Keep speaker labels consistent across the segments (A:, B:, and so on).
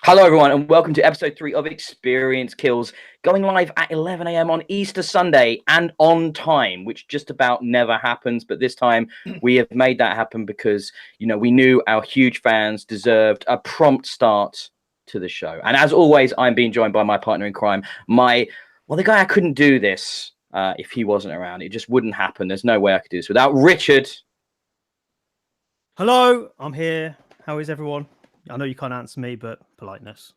A: Hello, everyone, and welcome to episode 3 of Experience Kills, going live at 11 a.m. on Easter Sunday and on time, which just about never happens. But this time we have made that happen because, we knew our huge fans deserved a prompt start to the show. And as always, I'm being joined by my partner in crime, the guy I couldn't do this if he wasn't around. It just wouldn't happen. There's no way I could do this without Richard.
B: Hello, I'm here. How is everyone? I know you can't answer me, but politeness.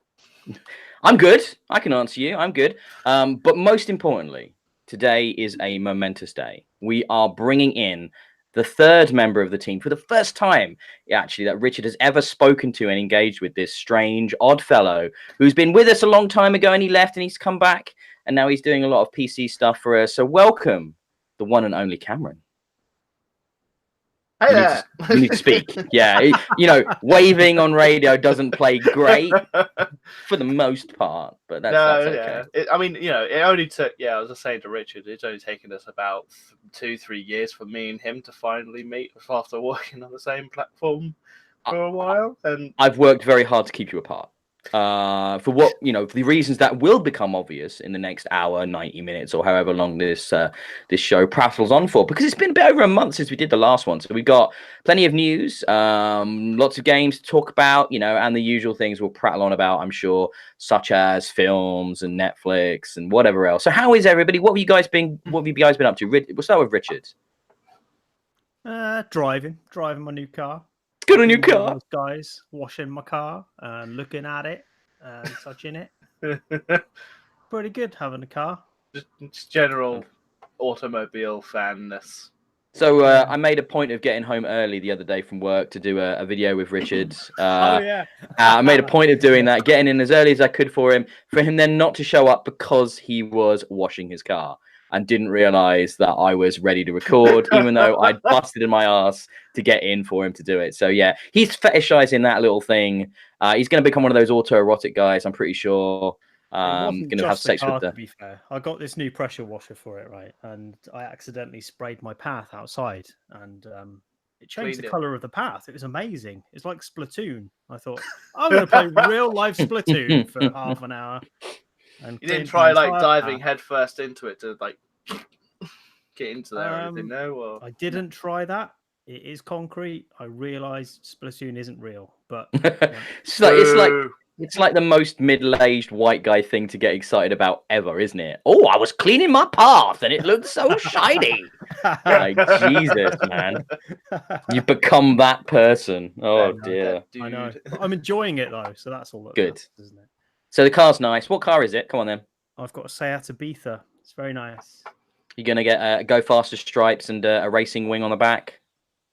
A: I'm good. I can answer you. I'm good. But most importantly, today is a momentous day. We are bringing in the third member of the team for the first time, actually, that Richard has ever spoken to and engaged with, this strange, odd fellow who's been with us a long time ago and he left and he's come back and now he's doing a lot of PC stuff for us. So welcome, the one and only Cameron.
C: Hey there.
A: You need to speak. Yeah, waving on radio doesn't play great for the most part, but that's okay.
C: Yeah. It only took. Yeah, I was just saying to Richard, it's only taken us about 2-3 years for me and him to finally meet after working on the same platform for a while. And
A: I've worked very hard to keep you apart. For the reasons that will become obvious in the next hour, 90 minutes, or however long this show prattles on for, because it's been a bit over a month since we did the last one. So we've got plenty of news, lots of games to talk about, and the usual things we'll prattle on about, I'm sure, such as films and Netflix and whatever else. So how is everybody? What have you guys been up to? We'll start with Richard.
B: Driving my new car.
A: Got a new car.
B: Guys, washing my car and looking at it and touching it. Pretty good having a car.
C: Just general automobile fanness.
A: So I made a point of getting home early the other day from work to do a video with Richard. I made a point of doing that, getting in as early as I could for him then not to show up because he was washing his car and didn't realize that I was ready to record, even though I'd busted in my ass to get in for him to do it. So yeah, he's fetishizing that little thing. He's going to become one of those autoerotic guys, I'm pretty sure. Going to have sex with the...
B: To be fair, I got this new pressure washer for it, right? And I accidentally sprayed my path outside, and it changed the color of the path. It was amazing. It's like Splatoon. I thought, I'm going to play real life Splatoon for half an hour. And
C: you didn't try diving headfirst into it to get into there or anything, no? Or...
B: I didn't try that. It is concrete. I realised Splatoon isn't real, but
A: it's like the most middle-aged white guy thing to get excited about ever, isn't it? Oh, I was cleaning my path and it looked so shiny. Like, Jesus, man. You've become that person. Oh, dear.
B: I know. I'm enjoying it, though, so that's all that
A: good,
B: matters, isn't it?
A: So the car's nice. What car is it? Come on, then.
B: I've got a Seat Ibiza. It's very nice.
A: You're going to get Go Faster stripes and a racing wing on the back?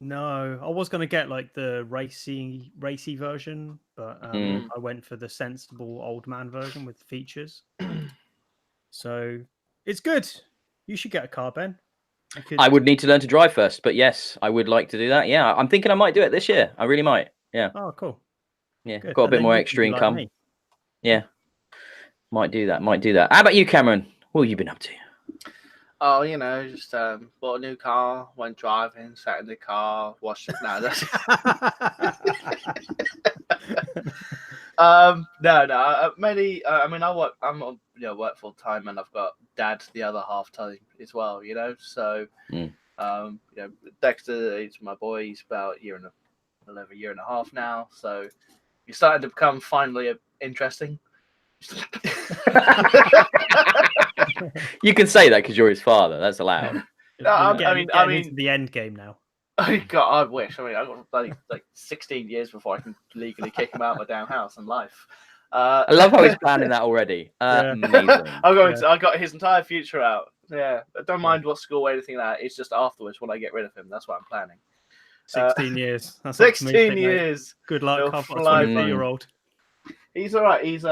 B: No, I was going to get like the racy version, but I went for the sensible old man version with features. So it's good. You should get a car, Ben.
A: I would need to learn to drive first, but yes, I would like to do that. Yeah, I'm thinking I might do it this year. I really might. Yeah.
B: Oh, cool.
A: Yeah, good. Got a bit more extra income. Like yeah, might do that. How about you, Cameron? What have you been up to?
C: Oh, just bought a new car, went driving, sat in the car, watched it. No, that's... Mainly. I work full time, and I've got dad the other half time as well. So Dexter is my boy. He's about a year and a half now. So he's starting to become finally interesting.
A: You can say that because you're his father. That's allowed.
B: No, I mean, the end game now.
C: I wish. I got like 16 years before I can legally kick him out of my damn house and life.
A: I love how he's planning that already. Amazing.
C: I got his entire future out. Yeah, I don't mind what school or anything like that. It's just afterwards when I get rid of him. That's what I'm planning.
B: 16 years. That's
C: 16 years.
B: Good luck. I've got a 24-year-old.
C: He's all right. He's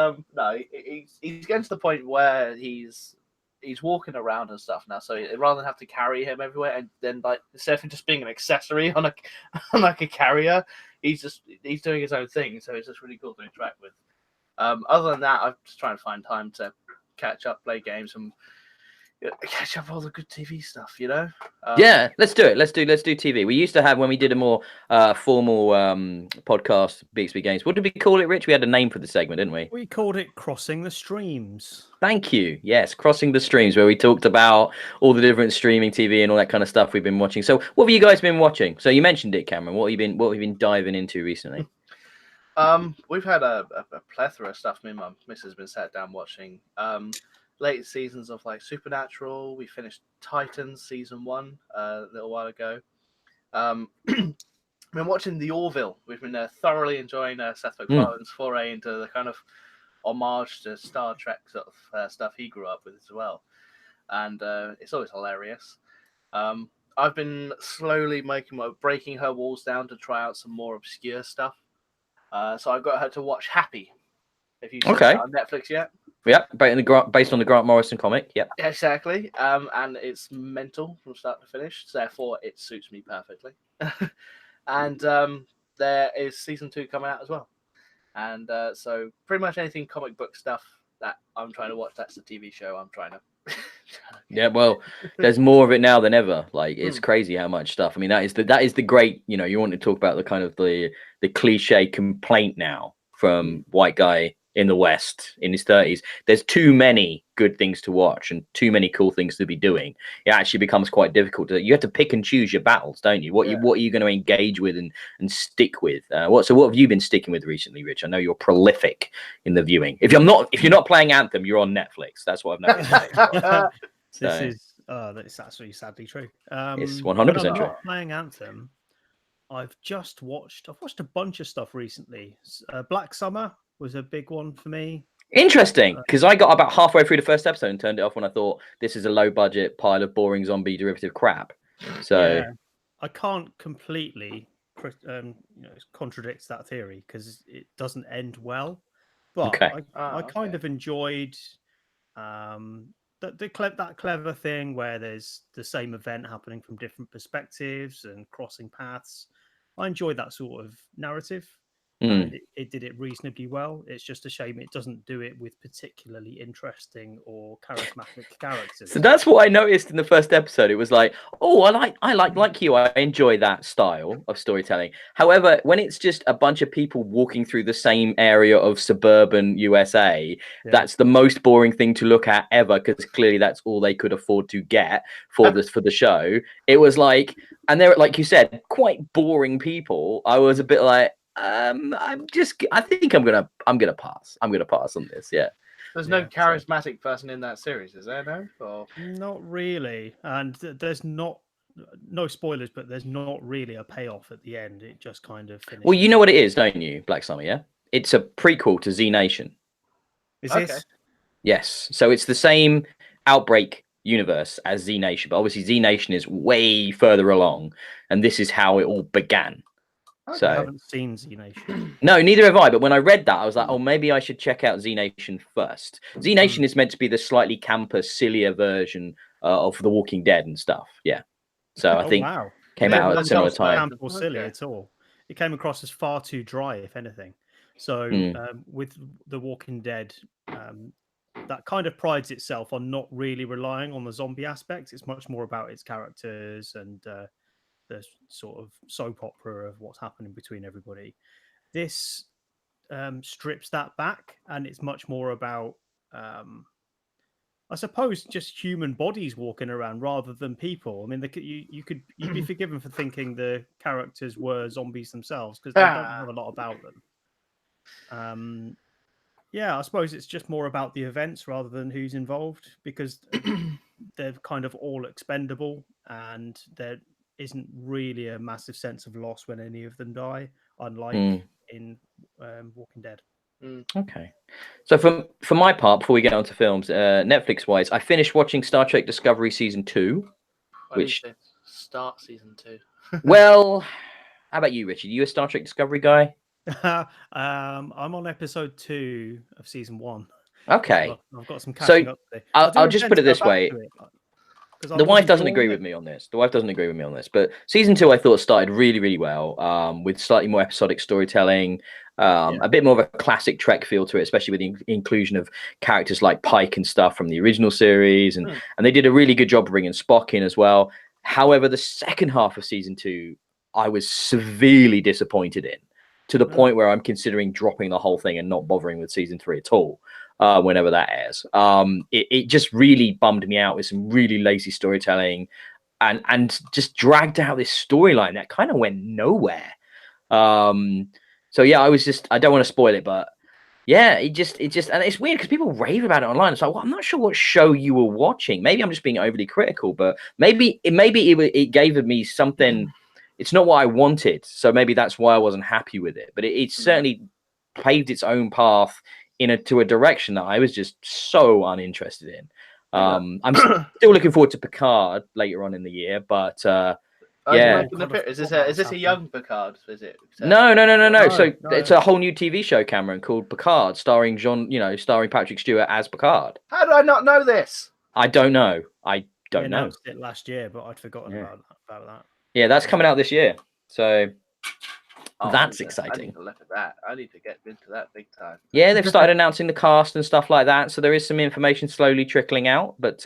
C: he's getting to the point where he's walking around and stuff now. So rather than have to carry him everywhere, and then instead of just being an accessory on a carrier, he's doing his own thing. So it's just really cool to interact with. Other than that, I'm just trying to find time to catch up, play games, and catch up all the good TV stuff, you know.
A: Yeah, let's do it. Let's do TV. We used to have, when we did a more formal podcast, Bixby Games. What did we call it, Rich? We had a name for the segment, didn't we?
B: We called it Crossing the Streams.
A: Thank you. Yes, Crossing the Streams, where we talked about all the different streaming TV and all that kind of stuff we've been watching. So, what have you guys been watching? So, you mentioned it, Cameron. What have you been diving into recently?
C: We've had a plethora of stuff. Me and my missus has been sat down watching. Late seasons of like Supernatural. We finished Titans season 1 a little while ago. Been watching The Orville. We've been thoroughly enjoying Seth MacFarlane's foray into the kind of homage to Star Trek sort of stuff he grew up with as well, and it's always hilarious. I've been slowly breaking her walls down to try out some more obscure stuff. So I got her to watch Happy. Have you seen that on Netflix yet?
A: Yeah, based on the Grant Morrison comic. Yep.
C: Exactly. And it's mental from start to finish. So therefore, it suits me perfectly. And there is season 2 coming out as well. And so pretty much anything comic book stuff that I'm trying to watch, that's the TV show I'm trying to.
A: Yeah, well, there's more of it now than ever. Like, it's crazy how much stuff. I mean, that is the great. You know, you want to talk about the kind of the cliche complaint now from white guy in the West in his 30s. There's too many good things to watch and too many cool things to be doing. It actually becomes quite difficult. You have to pick and choose your battles, don't you? What are you going to engage with and stick with? What have you been sticking with recently, Rich? I know you're prolific in the viewing. If you're not playing Anthem, you're on Netflix. That's what I've noticed.
B: That's actually sadly true.
A: It's 100% true.
B: Not playing Anthem. I've watched a bunch of stuff recently. Black Summer was a big one for me.
A: Interesting, because I got about halfway through the first episode and turned it off when I thought this is a low budget pile of boring zombie derivative crap. So
B: I can't completely contradict that theory because it doesn't end well. But I kind of enjoyed that clever thing where there's the same event happening from different perspectives and crossing paths. I enjoyed that sort of narrative. It did it reasonably well. It's just a shame it doesn't do it with particularly interesting or charismatic characters.
A: So that's what I noticed in the first episode. It was like, oh, I like you. I enjoy that style of storytelling. However, when it's just a bunch of people walking through the same area of suburban USA, that's the most boring thing to look at ever, because clearly that's all they could afford to get for the show. It was like, and they're, like you said, quite boring people. I was a bit like, I think I'm gonna pass. I'm gonna pass on this. Yeah.
C: There's no charismatic person in that series, is there? No, or...
B: Not really. And there's no spoilers, but there's not really a payoff at the end. It just kind of finishes.
A: Well, you know what it is, don't you, Black Summer? Yeah, it's a prequel to Z Nation.
B: Is this?
A: Yes. So it's the same Outbreak universe as Z Nation, but obviously Z Nation is way further along, and this is how it all began.
B: I haven't seen Z Nation.
A: No, neither have I. But when I read that, I was like, oh, maybe I should check out Z Nation first. Z Nation is meant to be the slightly camper, sillier version of The Walking Dead and stuff. Yeah. So I think came out at a similar time.
B: Camp or silly at all. It came across as far too dry, if anything. So with The Walking Dead, that kind of prides itself on not really relying on the zombie aspect. It's much more about its characters and the sort of soap opera of what's happening between everybody. This strips that back, and it's much more about, I suppose, just human bodies walking around rather than people. I mean, you'd be forgiven for thinking the characters were zombies themselves because they don't have a lot about them. I suppose it's just more about the events rather than who's involved, because they're kind of all expendable, and there isn't really a massive sense of loss when any of them die, unlike in Walking Dead.
A: Okay. So for my part, before we get on to films, Netflix-wise, I finished watching Star Trek Discovery Season 2. Which
C: start Season 2.
A: Well, how about you, Richard? Are you a Star Trek Discovery guy?
B: I'm on episode 2 of Season 1.
A: Okay.
B: I've got some catching up today.
A: I'll just put it this way. The wife doesn't agree with me on this. But Season 2, I thought, started really, really well, with slightly more episodic storytelling. A bit more of a classic Trek feel to it, especially with the inclusion of characters like Pike and stuff from the original series, and they did a really good job bringing Spock in as well. However, the second half of season 2, I was severely disappointed in, to the point where I'm considering dropping the whole thing and not bothering with season 3 at all. Whenever that airs, it just really bummed me out with some really lazy storytelling, and just dragged out this storyline that kind of went nowhere. So yeah, I don't want to spoil it, but yeah, it just, and it's weird because people rave about it online. It's like, well, I'm not sure what show you were watching. Maybe I'm just being overly critical, but maybe it gave me something. It's not what I wanted, so maybe that's why I wasn't happy with it. But it certainly paved its own path to a direction that I was just so uninterested in. I'm still looking forward to Picard later on in the year, but
C: is this a young Picard? Is it?
A: No. So it's a whole new TV show, Cameron, called Picard, starring Patrick Stewart as Picard.
C: How do I not know this?
A: I don't know.
B: They announced it last year, but I'd forgotten about that.
A: Yeah, that's coming out this year. So that's exciting.
C: I need to look at that. I need to get into that big time.
A: Yeah, they've started announcing the cast and stuff like that. So there is some information slowly trickling out. But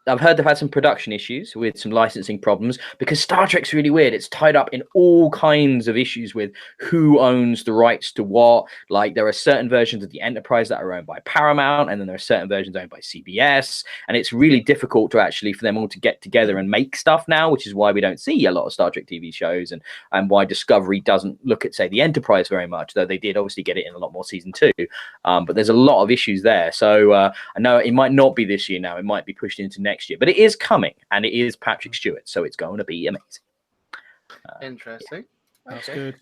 A: I've heard they've had some production issues with some licensing problems, because Star Trek's really weird. It's tied up in all kinds of issues with who owns the rights to what. Like, there are certain versions of the Enterprise that are owned by Paramount, and then there are certain versions owned by CBS. And it's really difficult for them all to get together and make stuff now, which is why we don't see a lot of Star Trek TV shows, and why Discovery doesn't look at, say, the Enterprise very much, though they did obviously get it in a lot more season 2. But there's a lot of issues there. So I know it might not be this year now. It might be pushed into next year, but it is coming, and it is Patrick Stewart, so it's going to be amazing.
C: Interesting.
B: That's good.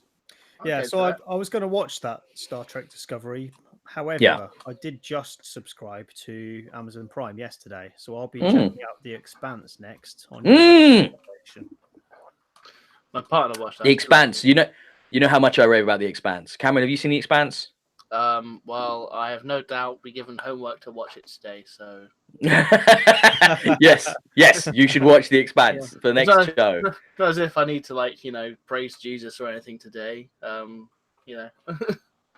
B: Yeah, so I was going to watch that Star Trek Discovery. However, I did just subscribe to Amazon Prime yesterday, so I'll be checking out The Expanse next on
C: My partner watched that.
A: The Expanse. You know how much I rave about The Expanse. Cameron, have you seen The Expanse?
C: Well, I have no doubt be given homework to watch it today, so
A: yes, you should watch The Expanse for the next show.
C: Not as if I need to praise Jesus or anything today.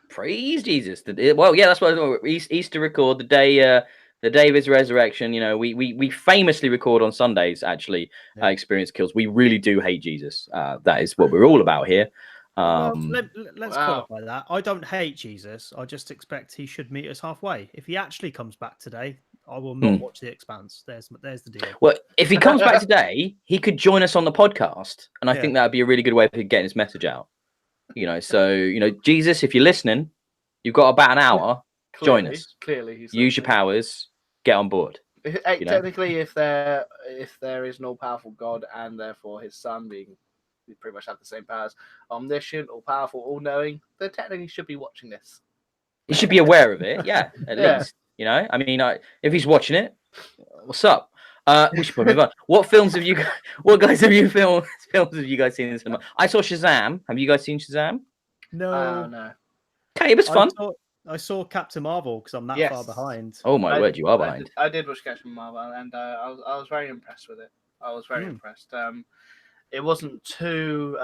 A: Praise Jesus. Well, yeah, that's what Easter record, the day of his resurrection. We famously record on Sundays. Actually, Experience Kills. We really do hate Jesus. That is what we're all about here.
B: Let's qualify that. I don't hate Jesus. I just expect he should meet us halfway. If he actually comes back today, I will not watch The Expanse. There's the deal.
A: Well, if he comes back today, he could join us on the podcast, and I think that would be a really good way of getting his message out. So Jesus, if you're listening, you've got about an hour. Join us.
C: Clearly,
A: use your powers. Get on board.
C: Technically, if there is no powerful God, and therefore his son being, we pretty much have the same powers, omniscient, all powerful, all knowing, then technically should be watching this.
A: He should be aware of it, at least. I mean, if he's watching it, what's up? We should probably move on. What films have you guys? Films have you guys seen in the cinema? I saw Shazam. Have you guys seen Shazam?
B: No.
C: No.
A: Okay, it was fun.
B: I saw Captain Marvel because I'm that far behind.
A: Oh my word, you are behind.
C: I did watch Captain Marvel, and I was very impressed with it. I was very impressed. It wasn't too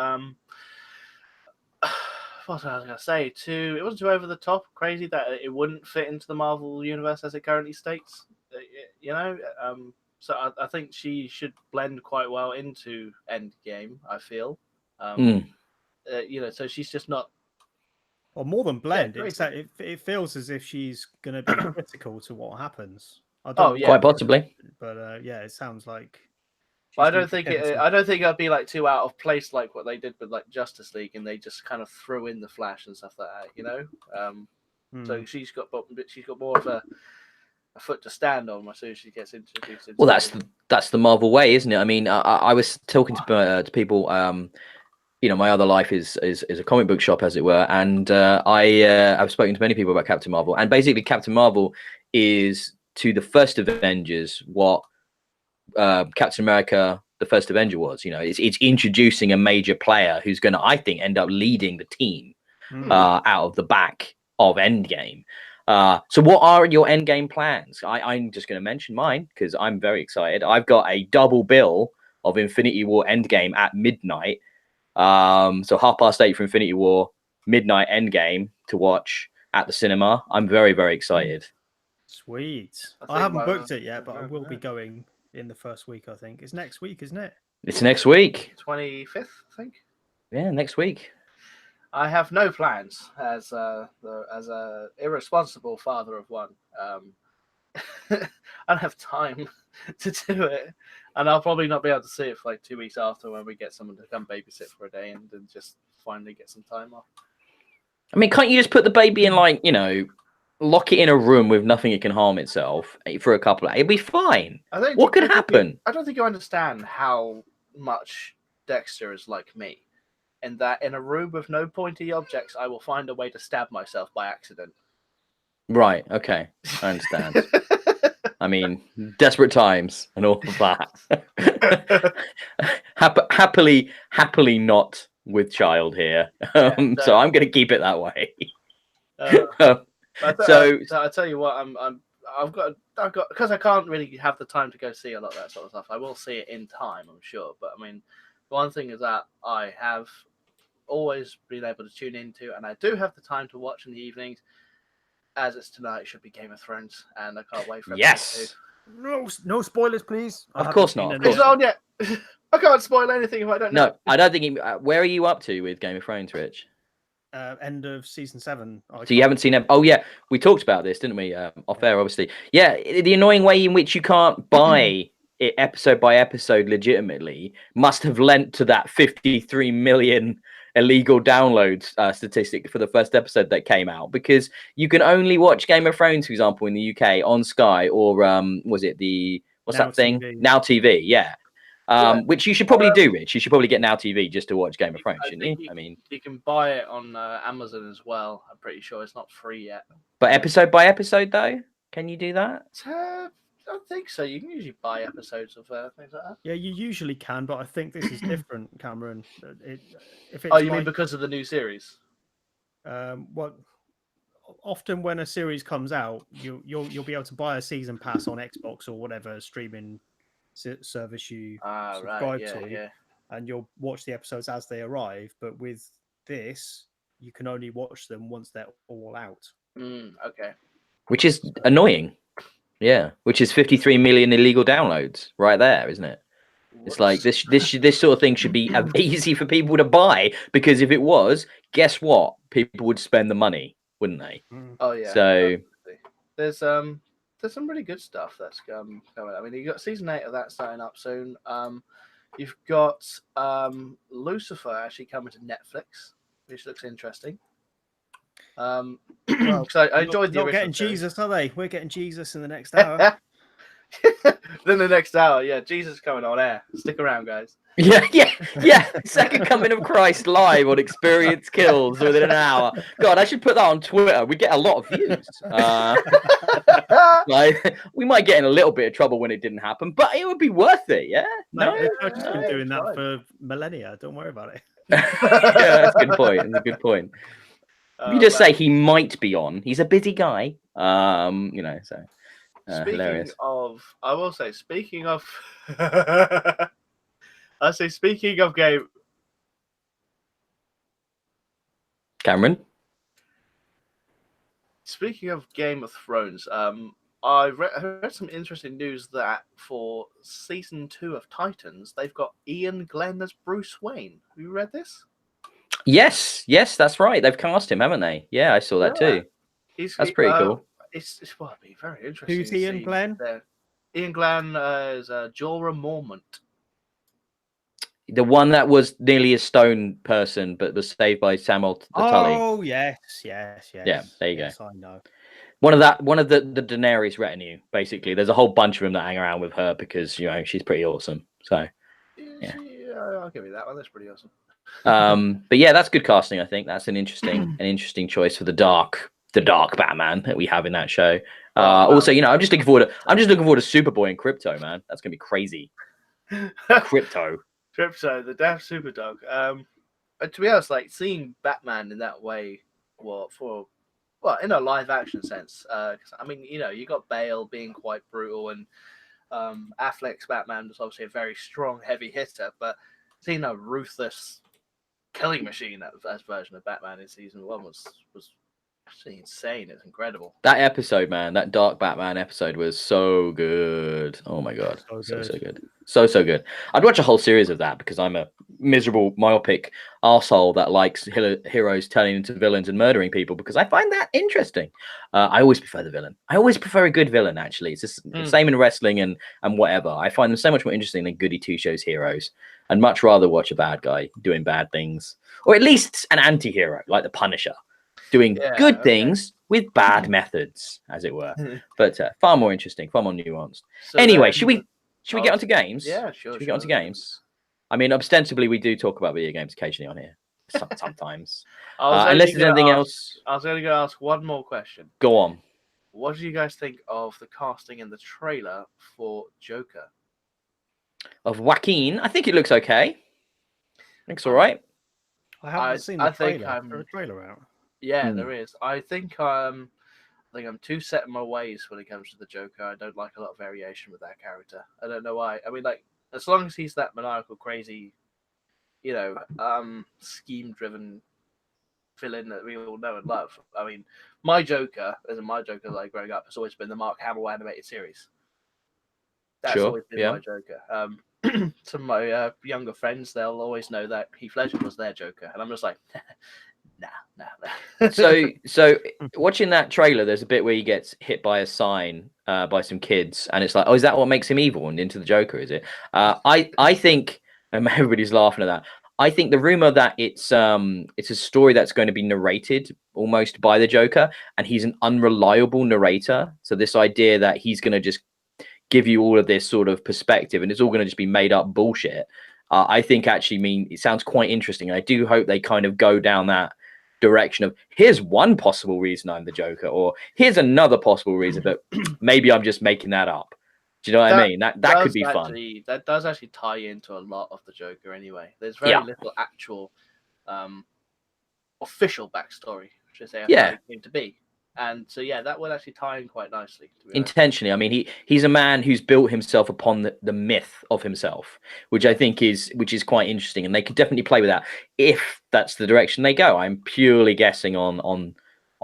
C: what was I going to say? It wasn't too over the top, crazy that it wouldn't fit into the Marvel universe as it currently states. So I think she should blend quite well into Endgame. I feel, so she's just not.
B: Or more than blend, it feels as if she's going to be critical to what happens.
A: Quite possibly.
B: But it sounds like.
C: I don't think it'd be too out of place like what they did with Justice League, and they just kind of threw in the Flash and stuff like that, So she's got more of a foot to stand on as soon as she gets introduced.
A: Well, that's the Marvel way, isn't it? I mean, I was talking to people. My other life is a comic book shop, as it were, and I've spoken to many people about Captain Marvel, and basically Captain Marvel is to the first Avengers what Captain America, the first Avenger, was. It's introducing a major player who's going to, I think, end up leading the team out of the back of Endgame. So what are your Endgame plans? I'm just going to mention mine because I'm very excited. I've got a double bill of Infinity War Endgame at midnight. So 8:30 for Infinity War, midnight Endgame to watch at the cinema. I'm very, very excited.
B: Sweet. I haven't booked it yet, but I will be going in the first week, I think. It's next week, isn't it?
A: It's next week.
C: 25th, I think.
A: Yeah, next week.
C: I have no plans as a irresponsible father of one. I don't have time to do it, and I'll probably not be able to see it for like 2 weeks after when we get someone to come babysit for a day and then just finally get some time off.
A: I mean, can't you just put the baby in, like, you know, lock it in a room with nothing it can harm itself for a couple of... It'll be fine. What could happen?
C: I don't think you understand how much Dexter is like me, in that in a room with no pointy objects, I will find a way to stab myself by accident.
A: Right, okay. I understand. I mean, desperate times and all of that. happily not with child here. So I'm going to keep it that way.
C: I tell you what, I've got because I can't really have the time to go see a lot of that sort of stuff. I will see it in time, I'm sure. But I mean, one thing is that I have always been able to tune into, and I do have the time to watch in the evenings. As it's tonight, it should be Game of Thrones, and I can't wait for it.
A: Yes.
B: No spoilers, please.
A: Of course not.
C: It's on yet. I can't spoil anything if I don't know.
A: No, I don't think. Where are you up to with Game of Thrones, Rich?
B: End of season 7.
A: So you haven't seen it? Oh yeah, we talked about this, didn't we? Off air, obviously. Yeah, the annoying way in which you can't buy it episode by episode legitimately must have lent to that 53 million illegal downloads statistic for the first episode that came out, because you can only watch Game of Thrones, for example, in the UK on Sky or was it the Now TV? Yeah. Which you should probably do, Rich. You should probably get Now TV just to watch Game of Thrones, shouldn't you? I mean,
C: you can buy it on Amazon as well. I'm pretty sure it's not free yet.
A: But episode by episode, though, can you do that?
C: I think so. You can usually buy episodes of things like that.
B: Yeah, you usually can, but I think this is different, Cameron.
C: If it's mean because of the new series?
B: Well, often when a series comes out, you'll be able to buy a season pass on Xbox or whatever streaming service you subscribe to, and you'll watch the episodes as they arrive. But with this, you can only watch them once they're all out.
C: Okay.
A: Which is annoying. Yeah, which is 53 million illegal downloads right there, isn't it? It's like this sort of thing should be easy for people to buy, because if it was, guess what? People would spend the money, wouldn't they?
C: Oh yeah.
A: So
C: there's some really good stuff that's coming. I mean, you got season 8 of that starting up soon. You've got Lucifer actually coming to Netflix, which looks interesting. Well, I enjoyed the original
B: getting
C: series.
B: Jesus, are they? We're getting Jesus in the next hour.
C: Then the next hour, yeah, Jesus is coming on air. Stick around, guys.
A: Yeah. Second coming of Christ live on Experience Kills within an hour. God, I should put that on Twitter. We get a lot of views. Like, we might get in a little bit of trouble when it didn't happen, but it would be worth it. Yeah.
B: No, I've just been doing that for millennia. Don't worry about it.
A: Yeah, that's a good point. That's a good point. You just say he might be on. He's a busy guy. You know, so hilarious.
C: I will say, speaking of speaking of game,
A: Cameron.
C: Speaking of Game of Thrones, I read some interesting news that for season 2 of Titans, they've got Ian Glenn as Bruce Wayne. Have you read this?
A: Yes, that's right. They've cast him, haven't they? Yeah, I saw that too. That's pretty cool.
C: It's well, it'd be very interesting.
B: Who's Ian Glenn?
C: Ian Glenn is Jorah Mormont.
A: The one that was nearly a stone person, but was saved by Samuel Tully.
B: Oh yes. Yeah,
A: there you go.
B: I know.
A: One of the Daenerys retinue, basically. There's a whole bunch of them that hang around with her because, you know, she's pretty awesome. So yeah,
C: I'll give you that one. That's pretty awesome.
A: But yeah, that's good casting. I think that's an interesting choice for the dark Batman that we have in that show. Also, you know, I'm just looking forward to Superboy and Crypto, man. That's gonna be crazy. Crypto,
C: the Death Superdog. To be honest, like seeing Batman in that way, in a live action sense. 'Cause, I mean, you know, you got Bale being quite brutal, and Affleck's Batman was obviously a very strong, heavy hitter, but seeing a ruthless killing machine. That version of Batman in season 1 was actually insane. It's incredible.
A: That episode, man, that Dark Batman episode was so good. Oh my god, so good, so good. I'd watch a whole series of that because I'm a miserable, myopic arsehole that likes heroes turning into villains and murdering people because I find that interesting. I always prefer the villain. I always prefer a good villain. Actually, it's just the same in wrestling and whatever. I find them so much more interesting than goody two shows heroes. I'd much rather watch a bad guy doing bad things, or at least an anti-hero like the Punisher, doing good things with bad methods, as it were. But far more interesting, far more nuanced. So anyway, should we get onto games?
C: Yeah, sure.
A: Should we get onto games? I mean, ostensibly, we do talk about video games occasionally on here. Sometimes. Unless there's anything else.
C: I was going to go ask one more question.
A: Go on.
C: What do you guys think of the casting in the trailer for Joker?
A: Of Joaquin? I think it looks okay. I think it's all right.
B: I haven't seen the trailer out.
C: Yeah, there is. I think I'm too set in my ways when it comes to the Joker. I don't like a lot of variation with that character. I don't know why. I mean, like, as long as he's that maniacal, crazy, scheme-driven villain that we all know and love. I mean, my Joker, like growing up, has always been the Mark Hamill animated series. That's always been my Joker. Some of my younger friends, they'll always know that Heath Ledger was their Joker, and I'm just like, nah.
A: So watching that trailer, there's a bit where he gets hit by a sign by some kids, and it's like, oh, is that what makes him evil and into the Joker? Is it? I think, and everybody's laughing at that. I think the rumor that it's a story that's going to be narrated almost by the Joker, and he's an unreliable narrator. So this idea that he's going to just give you all of this sort of perspective and it's all going to just be made up bullshit, I think actually it sounds quite interesting. And I do hope they kind of go down that direction of, here's one possible reason I'm the Joker, or here's another possible reason, but maybe I'm just making that up. Do you know what I mean? That could be fun.
C: That does actually tie into a lot of the Joker anyway. There's very little actual official backstory, should I say, how it came to be. And so, that would actually tie in quite nicely.
A: Intentionally. I mean, he's a man who's built himself upon the myth of himself, which I think is quite interesting. And they could definitely play with that if that's the direction they go. I'm purely guessing on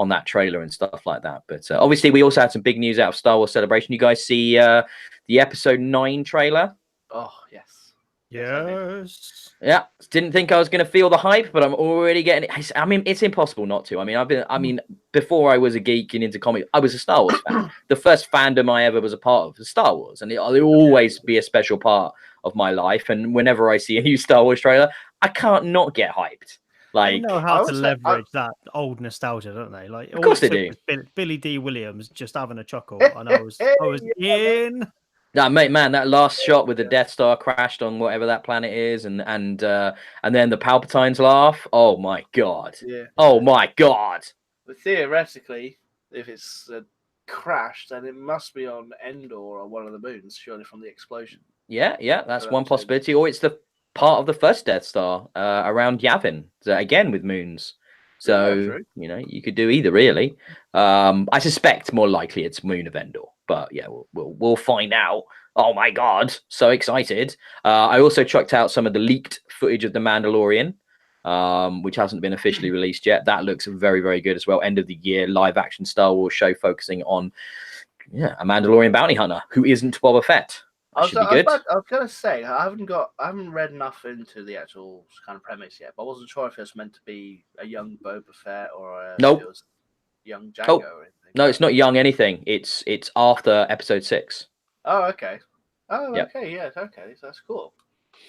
A: that trailer and stuff like that. But obviously, we also had some big news out of Star Wars Celebration. You guys see the Episode 9 trailer?
C: Oh, yes.
B: Yes.
A: Yeah, didn't think I was going to feel the hype, but I'm already getting it. I mean, it's impossible not to. I mean, before I was a geek and into comics, I was a Star Wars fan. The first fandom I ever was a part of was Star Wars, and it'll always be a special part of my life. And whenever I see a new Star Wars trailer, I can't not get hyped. Like,
B: they know how to leverage that old nostalgia, don't they? Like,
A: of course they do.
B: Billy D. Williams just having a chuckle, and I was in.
A: That man, that last shot with the Death Star crashed on whatever that planet is, and then the Palpatines laugh. Oh my god!
C: Yeah.
A: Oh my god!
C: But theoretically, if it's crashed, then it must be on Endor or one of the moons, surely from the explosion.
A: Yeah, that's one possibility. Or it's the part of the first Death Star around Yavin, again with moons. So you could do either, really. I suspect more likely it's Moon of Endor. But yeah, we'll find out. Oh my god, so excited! I also chucked out some of the leaked footage of The Mandalorian, which hasn't been officially released yet. That looks very, very good as well. End of the year live action Star Wars show focusing on a Mandalorian bounty hunter who isn't Boba Fett. I was
C: gonna say I haven't read enough into the actual kind of premise yet, but I wasn't sure if it was meant to be a young Boba Fett or if it was young Jango or anything.
A: No, it's not young anything. It's after Episode 6.
C: Oh, okay. Oh, yep. Okay. Yeah. Okay. So that's cool.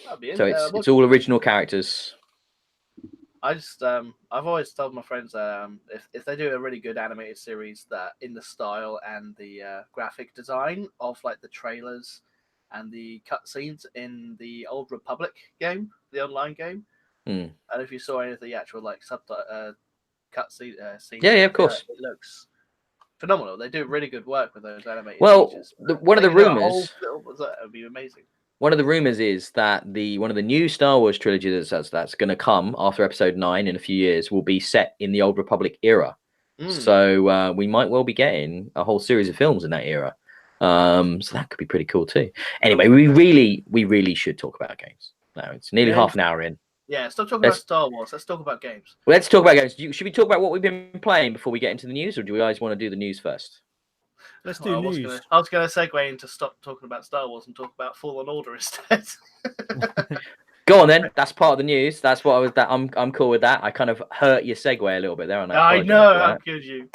C: That'd be
A: it's all original characters.
C: I just I've always told my friends that if they do a really good animated series that in the style and the graphic design of like the trailers and the cutscenes in the Old Republic game, the online game, and if you saw any of the actual like cutscene scenes,
A: of course,
C: it looks phenomenal. They do really good work with those animated
A: features. One of the rumors
C: that would be amazing.
A: One of the rumors is that one of the new Star Wars trilogy that's going to come after Episode 9 in a few years will be set in the Old Republic era. So we might well be getting a whole series of films in that era. So that could be pretty cool too. Anyway, we really should talk about games. Now it's nearly half an hour in.
C: Yeah, stop talking about Star Wars. Let's talk about games.
A: Let's talk about games. Should we talk about what we've been playing before we get into the news, or do you guys want to do the news first?
B: Let's do news.
C: I was going to segue into stop talking about Star Wars and talk about Fallen Order instead.
A: Go on then. That's part of the news. That's what I was. I'm cool with that. I kind of hurt your segue a little bit there, and
C: I know. How could you?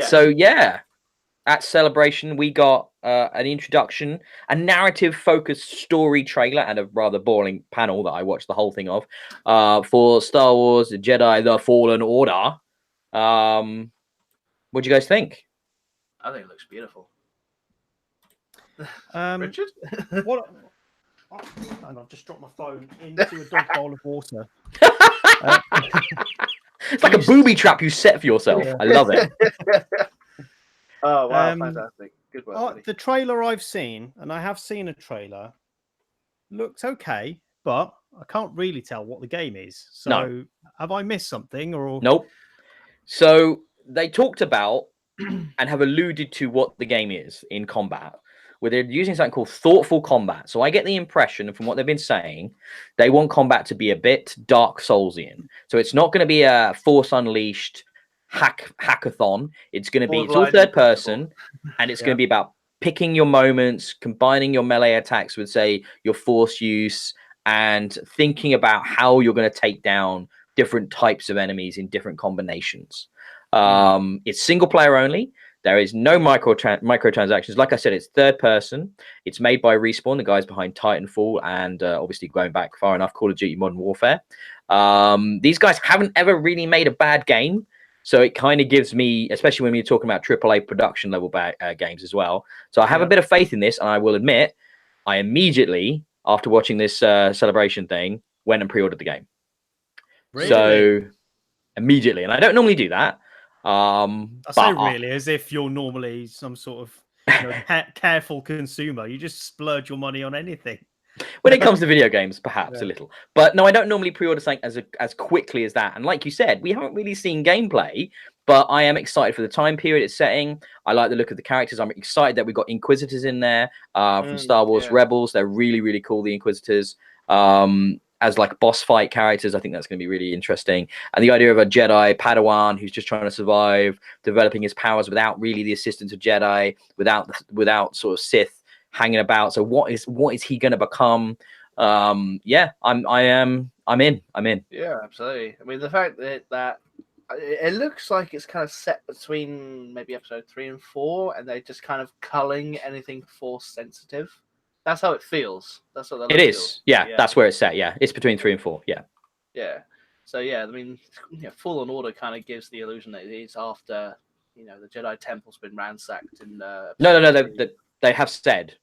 A: So yeah. At Celebration, we got an introduction, a narrative-focused story trailer, and a rather boring panel that I watched the whole thing of for Star Wars Jedi: The Fallen Order. What do you guys think?
C: I think it looks beautiful.
B: Richard? What? And I've just dropped my phone into a dog bowl of water.
A: It's like a booby trap you set for yourself. I love it.
C: Oh, wow. Fantastic. Good work.
B: The trailer I've seen, and I have seen a trailer, looks okay, but I can't really tell what the game is. So have I missed something? Or
A: Nope. So they talked about and have alluded to what the game is in combat, where they're using something called thoughtful combat. So I get the impression from what they've been saying, they want combat to be a bit Dark Soulsian. So it's not going to be a Force Unleashed hackathon. It's going to be, it's all third person, and it's going to be about picking your moments, combining your melee attacks with, say, your force use, and thinking about how you're going to take down different types of enemies in different combinations. It's single player only. There is no microtransactions. Like I said, it's third person. It's made by Respawn, the guys behind Titanfall, and obviously going back far enough, Call of Duty Modern Warfare. These guys haven't ever really made a bad game. So it kind of gives me, especially when you're talking about AAA production level games as well. So I have a bit of faith in this, and I will admit, I immediately, after watching this Celebration thing, went and pre-ordered the game. Really? So immediately, and I don't normally do that.
B: I say really as if you're normally some sort of careful consumer. You just splurge your money on anything.
A: When it comes to video games, perhaps a little. But no, I don't normally pre-order something as quickly as that. And like you said, we haven't really seen gameplay, but I am excited for the time period it's setting. I like the look of the characters. I'm excited that we've got Inquisitors in there from Star Wars Rebels. They're really, really cool, the Inquisitors. As like boss fight characters, I think that's going to be really interesting. And the idea of a Jedi Padawan who's just trying to survive, developing his powers without really the assistance of Jedi, without sort of Sith hanging about. So what is he going to become? I'm in.
C: Yeah, absolutely. I mean, the fact that it looks like it's kind of set between maybe episode 3 and 4, and they're just kind of culling anything Force sensitive. That's how it feels. That's what
A: it is. Feels. Yeah, that's where it's set. Yeah, it's between 3 and 4. Yeah.
C: Yeah. So I mean, Fallen Order kind of gives the illusion that it's after the Jedi Temple's been ransacked.
A: No. They have said.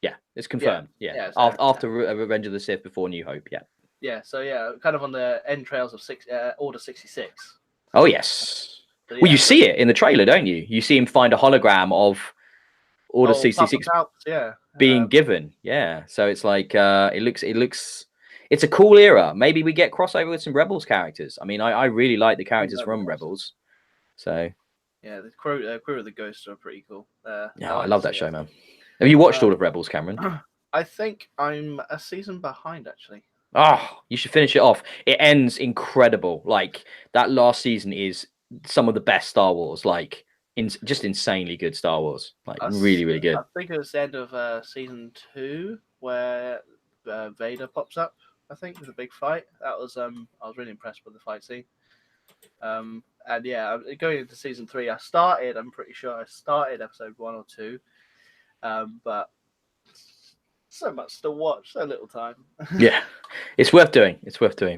A: Yeah, it's confirmed. Yeah. After Revenge of the Sith, before New Hope. Yeah.
C: Yeah. So kind of on the entrails of Order 66.
A: Oh yes. Well, you see it in the trailer, don't you? You see him find a hologram of Order 66 being given. Yeah. So it's like it looks it's a cool era. Maybe we get crossover with some Rebels characters. I mean, I really like the characters from Rebels. So
C: yeah, the crew of the Ghosts are pretty cool.
A: I love that show, man. Have you watched all of Rebels, Cameron?
C: I think I'm a season behind, actually.
A: Oh, you should finish it off. It ends incredible. Like that last season is some of the best Star Wars. Like just insanely good Star Wars. Like really, really good.
C: I think it was the end of season 2 where Vader pops up. I think it was a big fight. That was I was really impressed with the fight scene. And going into season 3, I'm pretty sure I started episode 1 or 2. But so much to watch, so little time.
A: Yeah, it's worth doing.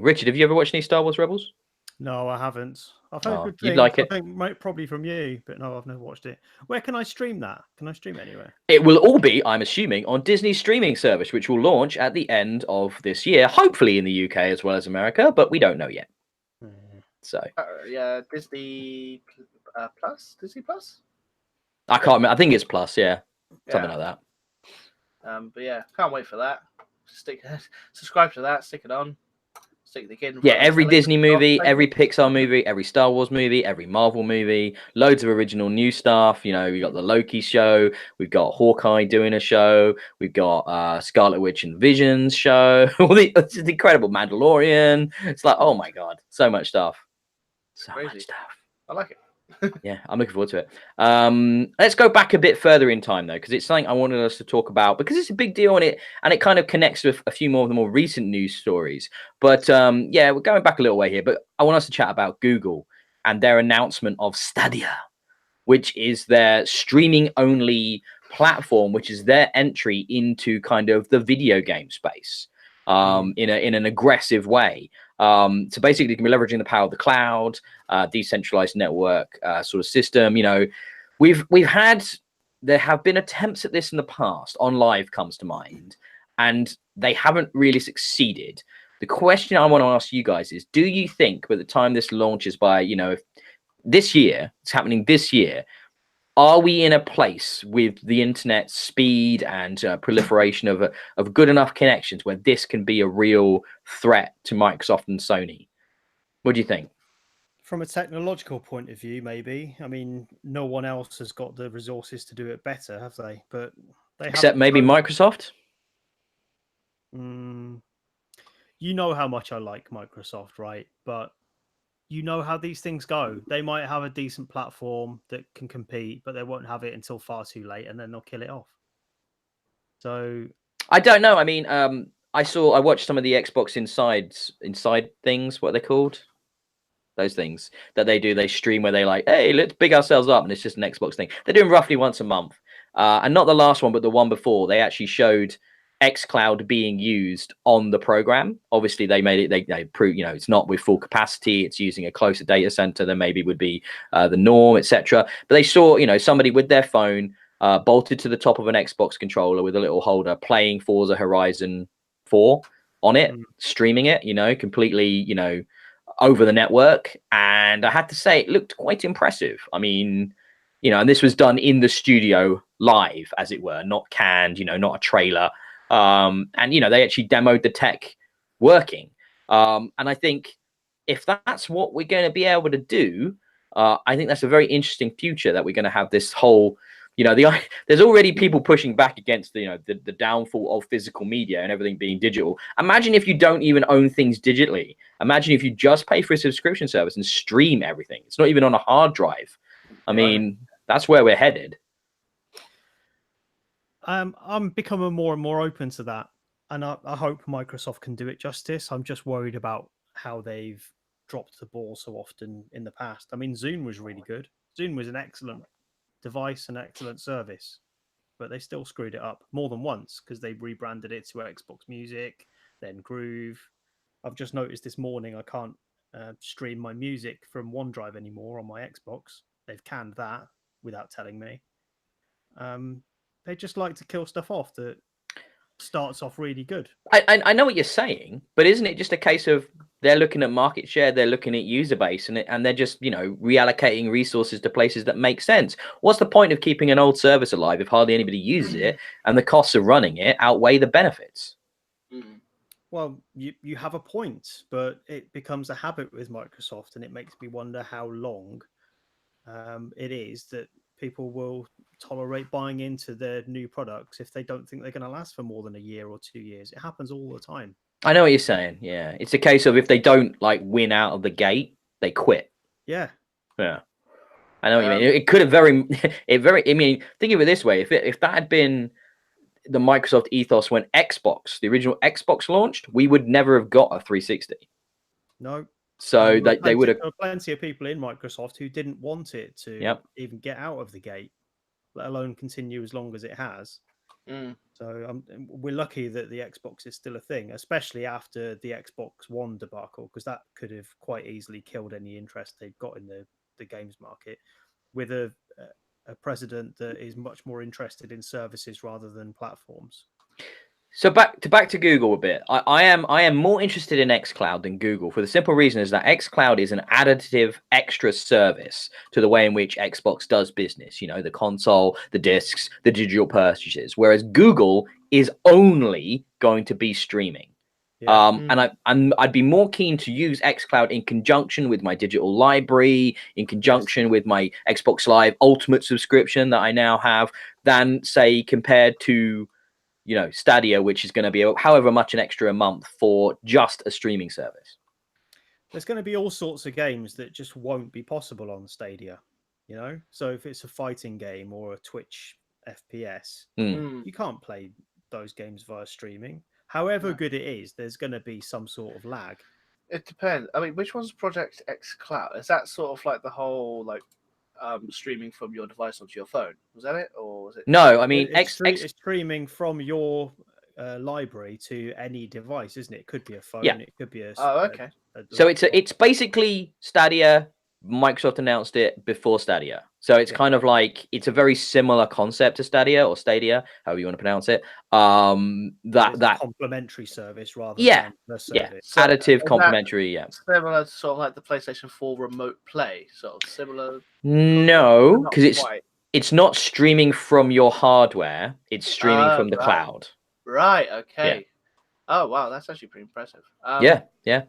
A: Richard, have you ever watched any Star Wars Rebels?
B: No, I haven't. I've heard good things.
A: You'd like it?
B: I think probably from you, but no, I've never watched it. Where can I stream that? Can I stream it anywhere?
A: It will all be, I'm assuming, on Disney's streaming service, which will launch at the end of this year, hopefully in the UK as well as America, but we don't know yet. So
C: Disney Plus. Disney Plus.
A: I can't remember. I think it's Plus. Something like that.
C: But can't wait for that. Subscribe to that. Stick it on. stick the kid in
A: Yeah,
C: front of
A: every
C: the
A: Disney
C: telly,
A: movie,
C: take
A: every
C: it.
A: Pixar movie, every Star Wars movie, every Marvel movie, loads of original new stuff. You know, we got the Loki show, we've got Hawkeye doing a show, we've got Scarlet Witch and Visions show. It's just incredible. Mandalorian. It's like, oh my god, so much stuff, so
C: Crazy.
A: much stuff.
C: I like it.
A: Yeah, I'm looking forward to it. Let's go back a bit further in time though, because it's something I wanted us to talk about because it's a big deal and it kind of connects with a few more of the more recent news stories. But yeah, we're going back a little way here, but I want us to chat about Google and their announcement of Stadia, which is their streaming only platform, which is their entry into kind of the video game space in an aggressive way. So basically, you can be leveraging the power of the cloud, decentralized network sort of system. You know, there have been attempts at this in the past. On Live comes to mind, and they haven't really succeeded. The question I want to ask you guys is: do you think by the time this launches, by if this year, it's happening this year, are we in a place with the internet speed and proliferation of good enough connections where this can be a real threat to Microsoft and Sony? What do you think?
B: From a technological point of view, maybe. I mean, no one else has got the resources to do it better, have they? But they
A: Except maybe Microsoft?
B: You know how much I like Microsoft, right? But you know how these things go. They might have a decent platform that can compete, but they won't have it until far too late, and then they'll kill it off. So
A: I don't know. I mean, I watched some of the Xbox inside things. What are they called? Those things that they do. They stream where they like, hey, let's big ourselves up, and it's just an Xbox thing. They're doing roughly once a month, and not the last one, but the one before. They actually showed xCloud being used on the program. Obviously, they made it. They prove, it's not with full capacity. It's using a closer data center than maybe would be the norm, etc. But they saw, somebody with their phone bolted to the top of an Xbox controller with a little holder, playing Forza Horizon 4 on it, streaming it, completely, over the network. And I had to say, it looked quite impressive. I mean, and this was done in the studio live, as it were, not canned, not a trailer. And they actually demoed the tech working. And I think if that's what we're going to be able to do, I think that's a very interesting future, that we're going to have this whole, there's already people pushing back against the downfall of physical media and everything being digital. Imagine if you don't even own things digitally. Imagine if you just pay for a subscription service and stream everything. It's not even on a hard drive. I mean, that's where we're headed.
B: I'm becoming more and more open to that, and I hope Microsoft can do it justice. I'm just worried about how they've dropped the ball so often in the past. I mean, Zune was really good. Zune was an excellent device, an excellent service, but they still screwed it up more than once because they rebranded it to Xbox Music, then Groove. I've just noticed this morning I can't stream my music from OneDrive anymore on my Xbox. They've canned that without telling me. They just like to kill stuff off that starts off really good.
A: I know what you're saying, but isn't it just a case of they're looking at market share, they're looking at user base, and they're just, reallocating resources to places that make sense? What's the point of keeping an old service alive if hardly anybody uses it and the costs of running it outweigh the benefits?
B: Well, you have a point, but it becomes a habit with Microsoft, and it makes me wonder how long it is that people will tolerate buying into their new products if they don't think they're going to last for more than a year or 2 years. It happens all the time.
A: I know what you're saying. Yeah, it's a case of if they don't win out of the gate, they quit.
B: Yeah.
A: I know what you mean. It could have I mean, think of it this way: if that had been the Microsoft ethos when the original Xbox launched, we would never have got a 360.
B: No.
A: So they would have.
B: There were plenty of people in Microsoft who didn't want it to even get out of the gate, let alone continue as long as it has. So we're lucky that the Xbox is still a thing, especially after the Xbox One debacle, because that could have quite easily killed any interest they've got in the games market, with a president that is much more interested in services rather than platforms.
A: So back to Google a bit. I am more interested in xCloud than Google, for the simple reason is that xCloud is an additive extra service to the way in which Xbox does business. The console, the discs, the digital purchases, whereas Google is only going to be streaming. And I'd be more keen to use xCloud in conjunction with my digital library, in conjunction with my Xbox Live Ultimate subscription that I now have, than say compared to, you know, Stadia, which is going to be however much an extra a month for just a streaming service.
B: There's going to be all sorts of games that just won't be possible on Stadia, you know. So if it's a fighting game or a Twitch FPS, you can't play those games via streaming. However good it is, there's going to be some sort of lag.
C: It depends. I mean, which one's Project X Cloud? Is that sort of like the whole like streaming from your device onto your phone? Was that it, or was it?
A: No, I mean,
B: it's streaming from your library to any device, isn't it? It could be a phone. It could be a.
C: Oh, okay.
A: So it's basically Stadia. Microsoft announced it before Stadia, so it's kind of like it's a very similar concept to Stadia or Stadia, however you want to pronounce it. That
B: complementary service rather than the service.
C: So
A: additive complementary.
C: Similar to sort of like the PlayStation 4 remote play, sort of similar.
A: No, because it's not streaming from your hardware; it's streaming from the cloud.
C: Right. Okay. Yeah. Oh wow, that's actually pretty impressive.
A: Yeah.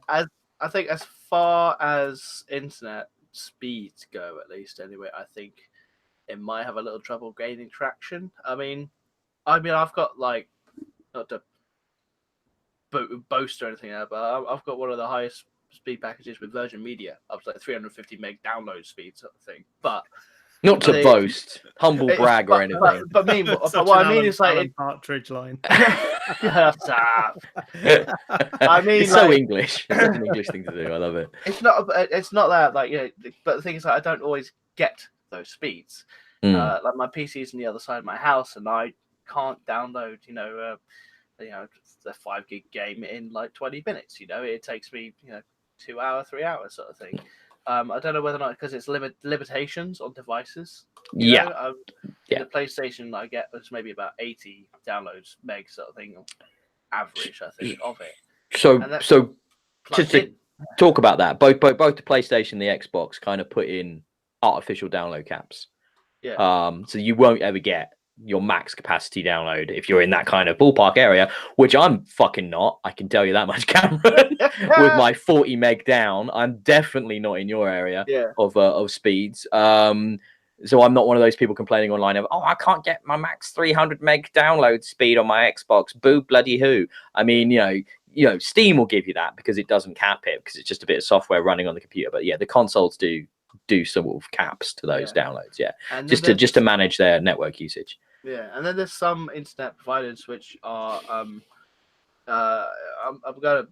C: I think as far as internet speeds go, at least anyway, I think it might have a little trouble gaining traction. I mean, I've got like, not to boast or anything like that, but I've got one of the highest speed packages with Virgin Media, up to like 350 meg download speed sort of thing. But
A: not to boast, humble brag or anything.
C: But what I mean is like
B: Partridge line.
C: I mean,
A: it's so English. It's such an English thing to do. I love it.
C: It's not that like, you know, but the thing is, like, I don't always get those speeds. Like my PC's on the other side of my house, and I can't download, the 5 gig game in like 20 minutes. You know, it takes me 2 hours, 3 hours sort of thing. I don't know whether or not because it's limitations on devices. The PlayStation I get was maybe about 80 downloads meg sort of thing, average I think of it.
A: So just to talk about that, both the PlayStation and the Xbox kind of put in artificial download caps. So you won't ever get your max capacity download if you're in that kind of ballpark area, which I'm fucking not. I can tell you that much, Cameron. With my 40 meg down, I'm definitely not in your area of speeds. So I'm not one of those people complaining online of, I can't get my max 300 meg download speed on my Xbox. Boo bloody who. I mean, Steam will give you that because it doesn't cap it because it's just a bit of software running on the computer. But yeah, the consoles do sort of caps to those downloads. And just to manage their network usage.
C: And then there's some internet providers which are I'm gonna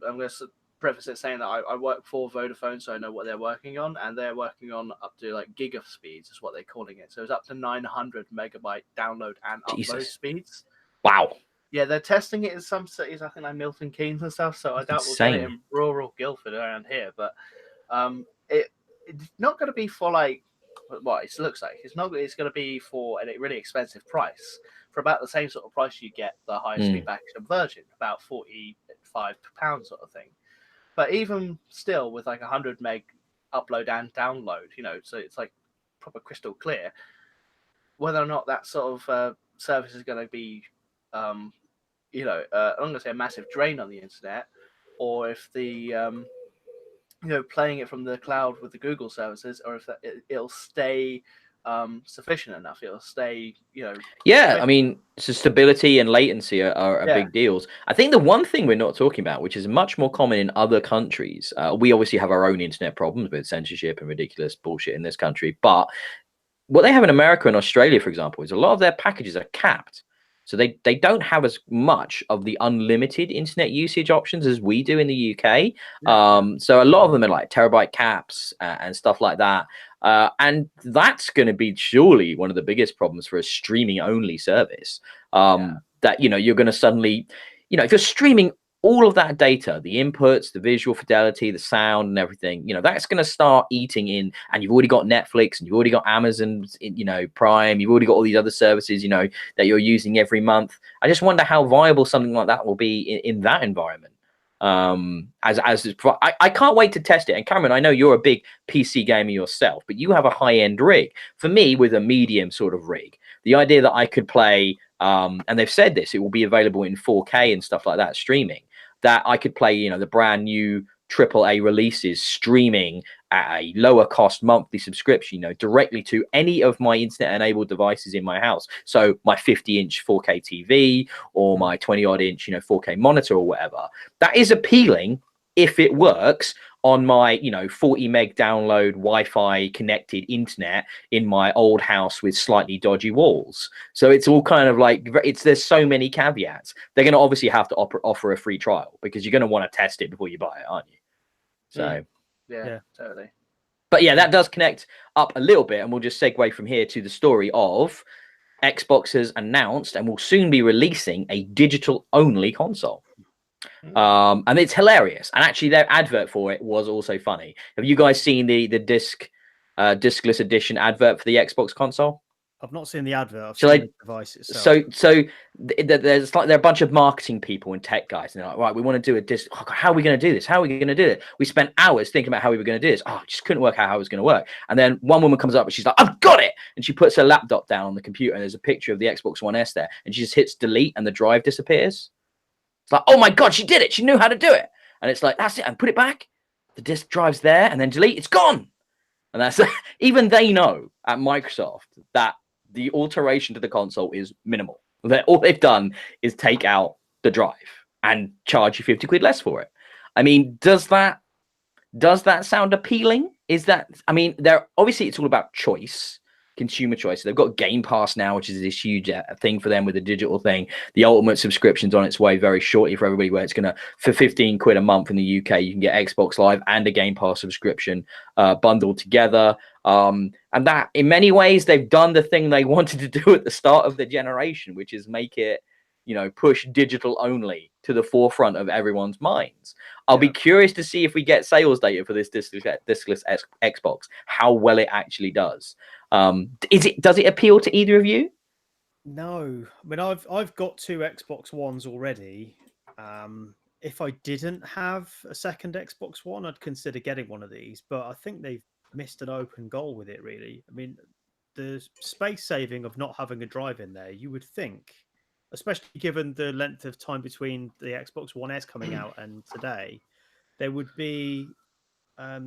C: preface it saying that I work for Vodafone, so I know what they're working on, and they're working on up to like giga speeds is what they're calling it. So it's up to 900 megabyte download and upload speeds.
A: Wow.
C: Yeah, they're testing it in some cities, I think like Milton Keynes and stuff. So I doubt we'll get it in rural Guildford around here, but it's not going to be for like what it looks like. It's going to be for a really expensive price, for about the same sort of price you get the highest speed package of Virgin, about £45 sort of thing. But even still, with like 100 meg upload and download, so it's like proper crystal clear. Whether or not that sort of service is going to be, I'm going to say a massive drain on the internet, or if the playing it from the cloud with the Google services, or if it'll stay sufficient enough, it'll stay,
A: I mean, so stability and latency are big deals. I think the one thing we're not talking about, which is much more common in other countries, we obviously have our own internet problems with censorship and ridiculous bullshit in this country, but what they have in America and Australia, for example, is a lot of their packages are capped. So they don't have as much of the unlimited internet usage options as we do in the UK. So a lot of them are like terabyte caps and stuff like that. And that's going to be surely one of the biggest problems for a streaming only service. That, you're going to suddenly, if you're streaming all of that data, the inputs, the visual fidelity, the sound and everything, that's going to start eating in, and you've already got Netflix and you've already got Amazon, Prime, you've already got all these other services, that you're using every month. I just wonder how viable something like that will be in that environment. I can't wait to test it. And Cameron, I know you're a big PC gamer yourself, but you have a high-end rig. For me, with a medium sort of rig, the idea that I could play, and they've said this, it will be available in 4K and stuff like that, streaming. that I could play, the brand new AAA releases streaming at a lower cost monthly subscription, directly to any of my internet enabled devices in my house. So my 50-inch 4K TV or my 20-odd inch, 4K monitor or whatever. That is appealing if it works on my 40 meg download Wi-Fi connected internet in my old house with slightly dodgy walls. So it's all kind of like, there's so many caveats. They're going to obviously have to offer a free trial because you're going to want to test it before you buy it, aren't you? So
C: yeah, totally.
A: But yeah, that does connect up a little bit, and we'll just segue from here to the story of Xbox has announced and will soon be releasing a digital only console. And it's hilarious. And actually, their advert for it was also funny. Have you guys seen the discless edition advert for the Xbox console?
B: I've not seen the advert. I've seen the device itself.
A: So there's there are a bunch of marketing people and tech guys, and they're like, right, we want to do a disc. Oh, how are we going to do this? How are we going to do it? We spent hours thinking about how we were going to do this. Oh, just couldn't work out how it was going to work. And then one woman comes up and she's like, I've got it. And she puts her laptop down on the computer, and there's a picture of the Xbox One S there, and she just hits delete, and the drive disappears. It's like, oh my god, she did it. She knew how to do it. And it's like, that's it. And put it back. The disk drive's there, and then delete. It's gone. And that's even they know at Microsoft that the alteration to the console is minimal. That all they've done is take out the drive and charge you 50 quid less for it. I mean, does that sound appealing? They're obviously, it's all about choice, consumer choice. They've got Game Pass now, which is this huge thing for them with the digital thing. The Ultimate subscription's on its way very shortly for everybody, where it's going to, for 15 quid a month in the UK, you can get Xbox Live and a Game Pass subscription bundled together. And that, in many ways, they've done the thing they wanted to do at the start of the generation, which is make it, push digital only to the forefront of everyone's minds. I'll be curious to see if we get sales data for this discless Xbox, how well it actually does. Does it appeal to either of you?
B: No, I mean, I've got 2 Xbox Ones already. If I didn't have a second Xbox One, I'd consider getting one of these, but I think they've missed an open goal with it, really. I mean, the space saving of not having a drive in there, you would think, especially given the length of time between the Xbox One S coming out and today, there would be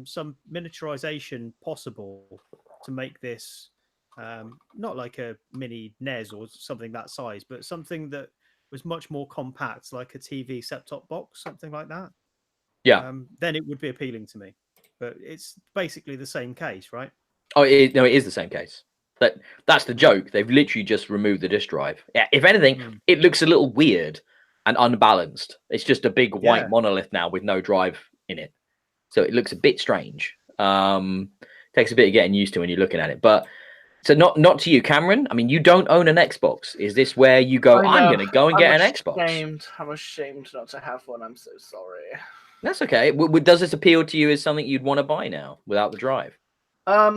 B: some miniaturization possible to make this not like a mini NES or something that size, but something that was much more compact, like a TV set-top box, something like that.
A: Yeah.
B: Then it would be appealing to me. But it's basically the same case, right?
A: Oh, it is the same case. That's the joke. They've literally just removed the disk drive. Yeah, if anything, it looks a little weird and unbalanced. It's just a big white monolith now with no drive in it. So it looks a bit strange. Takes a bit of getting used to when you're looking at it. But so not to you, Cameron. I mean, you don't own an Xbox. Is this where you go, I'm going to go and get an Xbox?
C: I'm ashamed not to have one. I'm so sorry.
A: That's okay. Does this appeal to you as something you'd want to buy now without the drive?
C: I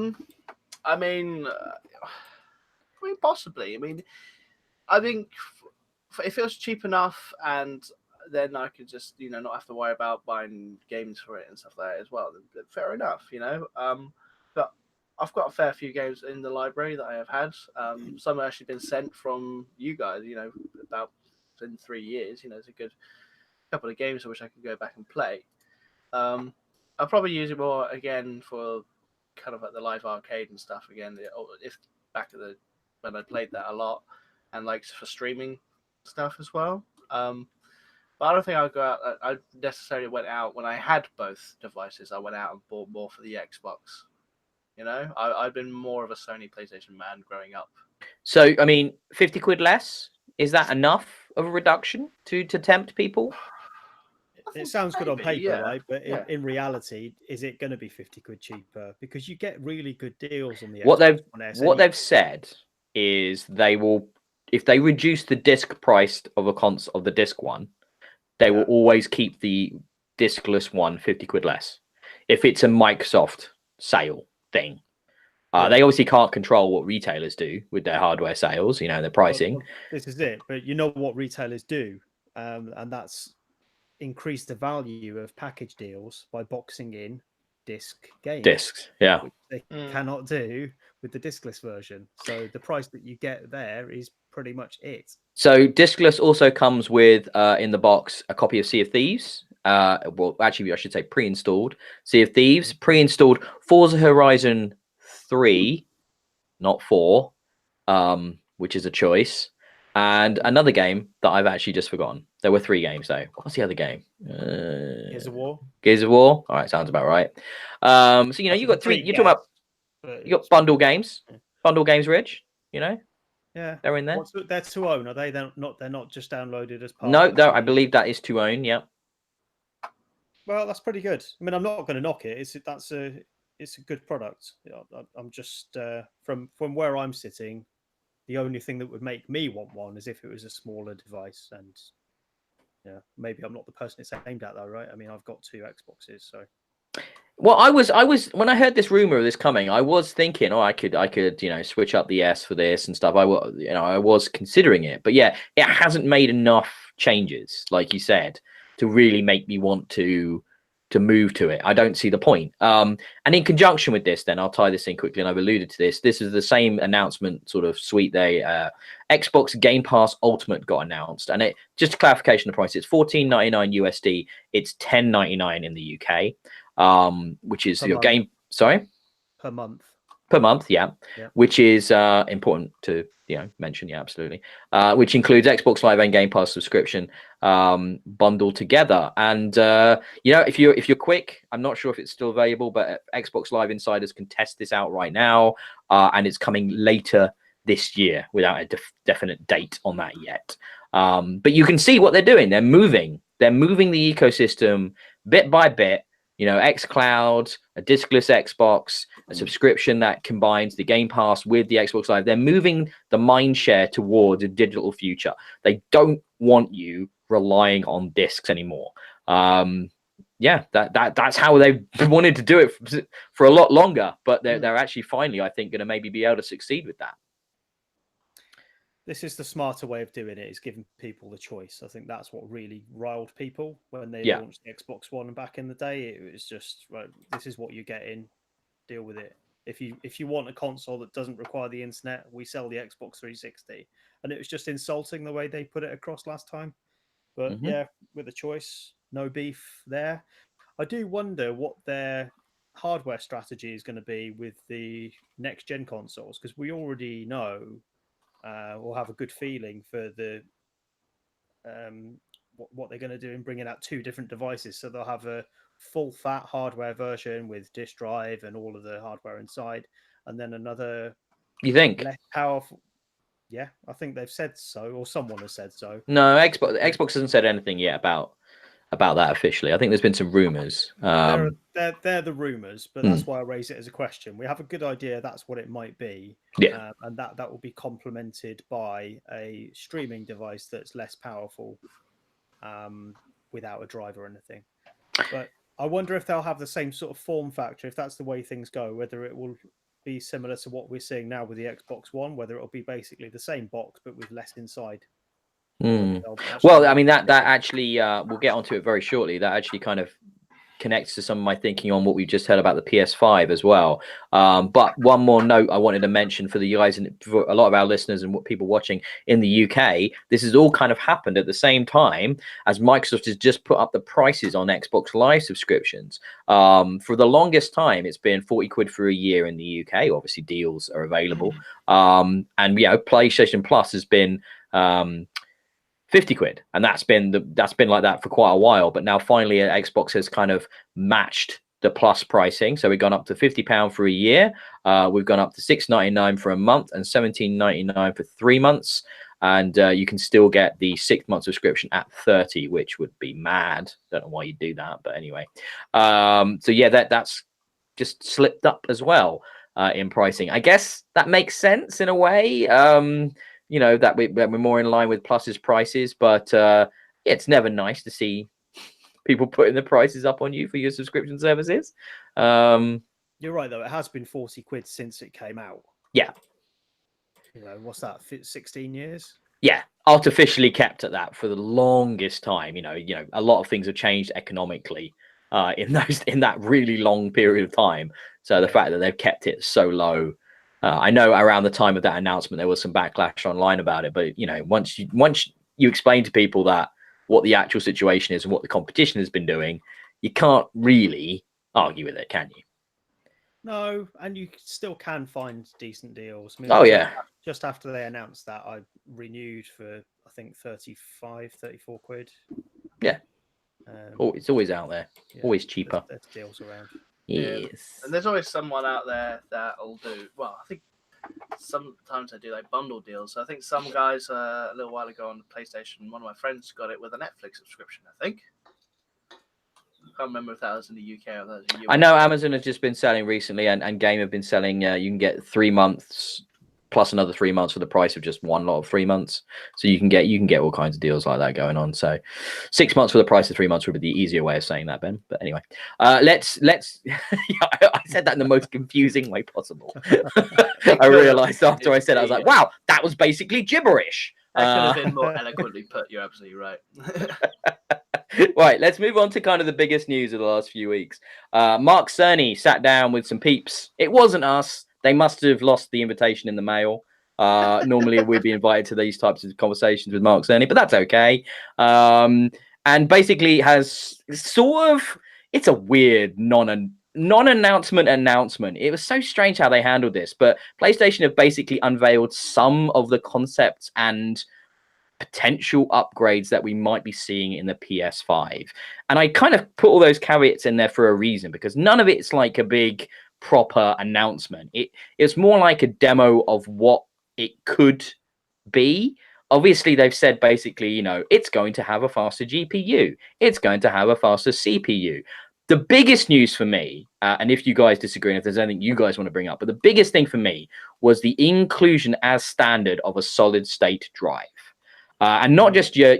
C: mean, possibly. I think if it was cheap enough, and then I could just, not have to worry about buying games for it and stuff like that as well. Then fair enough, But I've got a fair few games in the library that I have had. Some have actually been sent from you guys, about in 3 years. It's a good couple of games which I can go back and play. I'll probably use it more again for kind of like the live arcade and stuff again. If back at when I played that a lot, and like for streaming stuff as well. But I don't think I'll go out. I necessarily went out when I had both devices. I went out and bought more for the Xbox. I've been more of a Sony PlayStation man growing up.
A: So, 50 quid less, is that enough of a reduction to tempt people?
B: It sounds good on paper, right? But in reality, is it going to be 50 quid cheaper? Because you get really good deals on the Xbox One S.
A: What they've said is they will, if they reduce the disc price of the disc one, they will always keep the discless one 50 quid less. If it's a Microsoft sale thing. They obviously can't control what retailers do with their hardware sales, their pricing.
B: Well, this is it. But you know what retailers do, and that's increase the value of package deals by boxing in disc games.
A: Discs, yeah.
B: Which they cannot do with the discless version. So the price that you get there is pretty much it.
A: So discless also comes with in the box a copy of Sea of Thieves. Well, actually, I should say pre-installed Sea of Thieves, pre-installed Forza Horizon 3, not 4, which is a choice, and another game that I've actually just forgotten. There were 3 games though. What's the other game?
B: Gears of War.
A: Gears of War. All right, sounds about right. So you know, you got 3. You're talking about you got bundle games, Rich. You know.
B: Yeah,
A: they're in there.
B: They're to own, are they? They're not just downloaded as part.
A: No, I believe that is to own. Yeah.
B: Well, that's pretty good. I mean, I'm not going to knock it. It's a good product. I'm just from where I'm sitting, the only thing that would make me want one is if it was a smaller device, and yeah, maybe I'm not the person it's aimed at though, right? I mean, I've got 2 Xboxes, so.
A: Well, I was when I heard this rumor of this coming, I was thinking, oh, I could, you know, switch up the S for this and stuff. I was considering it, but yeah, it hasn't made enough changes, like you said, to really make me want to move to it. I don't see the point. And in conjunction with this, then I'll tie this in quickly, and I've alluded to this. This is the same announcement sort of suite. Xbox Game Pass Ultimate got announced, and it just a clarification of the price. It's $14.99 USD. It's $10.99 in the UK. Which is your game. Sorry,
B: per month.
A: Per month, yeah. Which is important to mention. Yeah, absolutely. Which includes Xbox Live and Game Pass subscription bundled together. And if you're quick, I'm not sure if it's still available, but Xbox Live insiders can test this out right now, and it's coming later this year without a definite date on that yet. But you can see what they're doing. They're moving the ecosystem bit by bit. xCloud, a diskless Xbox, a subscription that combines the Game Pass with the Xbox Live. They're moving the mind share towards a digital future. They don't want you relying on discs anymore. That's how they've wanted to do it for a lot longer, but they're actually finally, I think, going to maybe be able to succeed with that.
B: This is the smarter way of doing it, is giving people the choice. I think that's what really riled people when they launched the Xbox One back in the day. It was just, right, this is what you get in, deal with it. If you want a console that doesn't require the internet, we sell the Xbox 360. And it was just insulting the way they put it across last time. But yeah, with a choice, no beef there. I do wonder what their hardware strategy is going to be with the next gen consoles, because we already know we'll have a good feeling for the what they're going to do in bringing out 2 different devices. So they'll have a full fat hardware version with disk drive and all of the hardware inside, and then another.
A: You think
B: less powerful? Yeah, I think they've said so, or someone has said so.
A: No, Xbox hasn't said anything yet about that officially. I think there's been some rumors.
B: They're the rumors, but that's why I raise it as a question. We have a good idea that's what it might be.
A: Yeah,
B: and that will be complemented by a streaming device that's less powerful, without a drive or anything. But I wonder if they'll have the same sort of form factor, if that's the way things go, whether it will be similar to what we're seeing now with the Xbox One, whether it'll be basically the same box but with less inside.
A: Well, I mean, that actually we'll get onto it very shortly. That actually kind of connects to some of my thinking on what we just heard about the PS5 as well. But one more note I wanted to mention for the guys and for a lot of our listeners and what people watching in the UK, this has all kind of happened at the same time as Microsoft has just put up the prices on Xbox Live subscriptions. For the longest time, it's been 40 quid for a year in the UK. Obviously, deals are available. And PlayStation Plus has been 50 quid, and that's been like that for quite a while. But now finally Xbox has kind of matched the plus pricing, so we've gone up to £50 for a year, we've gone up to $6.99 for a month and $17.99 for 3 months, and you can still get the 6-month subscription at 30, which would be mad. Don't know why you do that, but anyway. So yeah, that's just slipped up as well in pricing. I guess that makes sense in a way. That we're more in line with Plus's prices, but it's never nice to see people putting the prices up on you for your subscription services.
B: You're right, though. It has been 40 quid since it came out.
A: Yeah.
B: What's that? 16 years?
A: Yeah, artificially kept at that for the longest time. A lot of things have changed economically in that really long period of time. So the fact that they've kept it so low I know around the time of that announcement there was some backlash online about it, but once you explain to people that what the actual situation is and what the competition has been doing, you can't really argue with it, can you?
B: No, and you still can find decent deals. I mean,
A: Oh yeah,
B: just after they announced that, I renewed for I think 34 quid.
A: Yeah. It's always out there, always cheaper.
B: There's deals around.
A: Yes.
C: And there's always someone out there that'll do. Well, I think sometimes they do like bundle deals. So I think some guys a little while ago on the PlayStation, one of my friends got it with a Netflix subscription. I think. I can't remember if that was in the UK or that was in the US.
A: I know Amazon has just been selling recently, and Game have been selling. You can get 3 months plus another 3 months for the price of just one lot of 3 months. So you can get all kinds of deals like that going on. So 6 months for the price of 3 months would be the easier way of saying that, Ben. But anyway, let's. I said that in the most confusing way possible. I realized after I said it, I was like, wow, that was basically gibberish.
C: That could have been more eloquently put. You're absolutely right.
A: Right, let's move on to kind of the biggest news of the last few weeks. Mark Cerny sat down with some peeps. It wasn't us. They must have lost the invitation in the mail. Normally, we'd be invited to these types of conversations with Mark Cerny, but that's okay. And basically has sort of, it's a weird non-announcement announcement. It was so strange how they handled this, but PlayStation have basically unveiled some of the concepts and potential upgrades that we might be seeing in the PS5. And I kind of put all those caveats in there for a reason, because none of it's like a big proper announcement. It's more like a demo of what it could be. Obviously, they've said basically, it's going to have a faster GPU. It's going to have a faster CPU. The biggest news for me, and if you guys disagree, and if there's anything you guys want to bring up, but the biggest thing for me was the inclusion as standard of a solid state drive. And not just your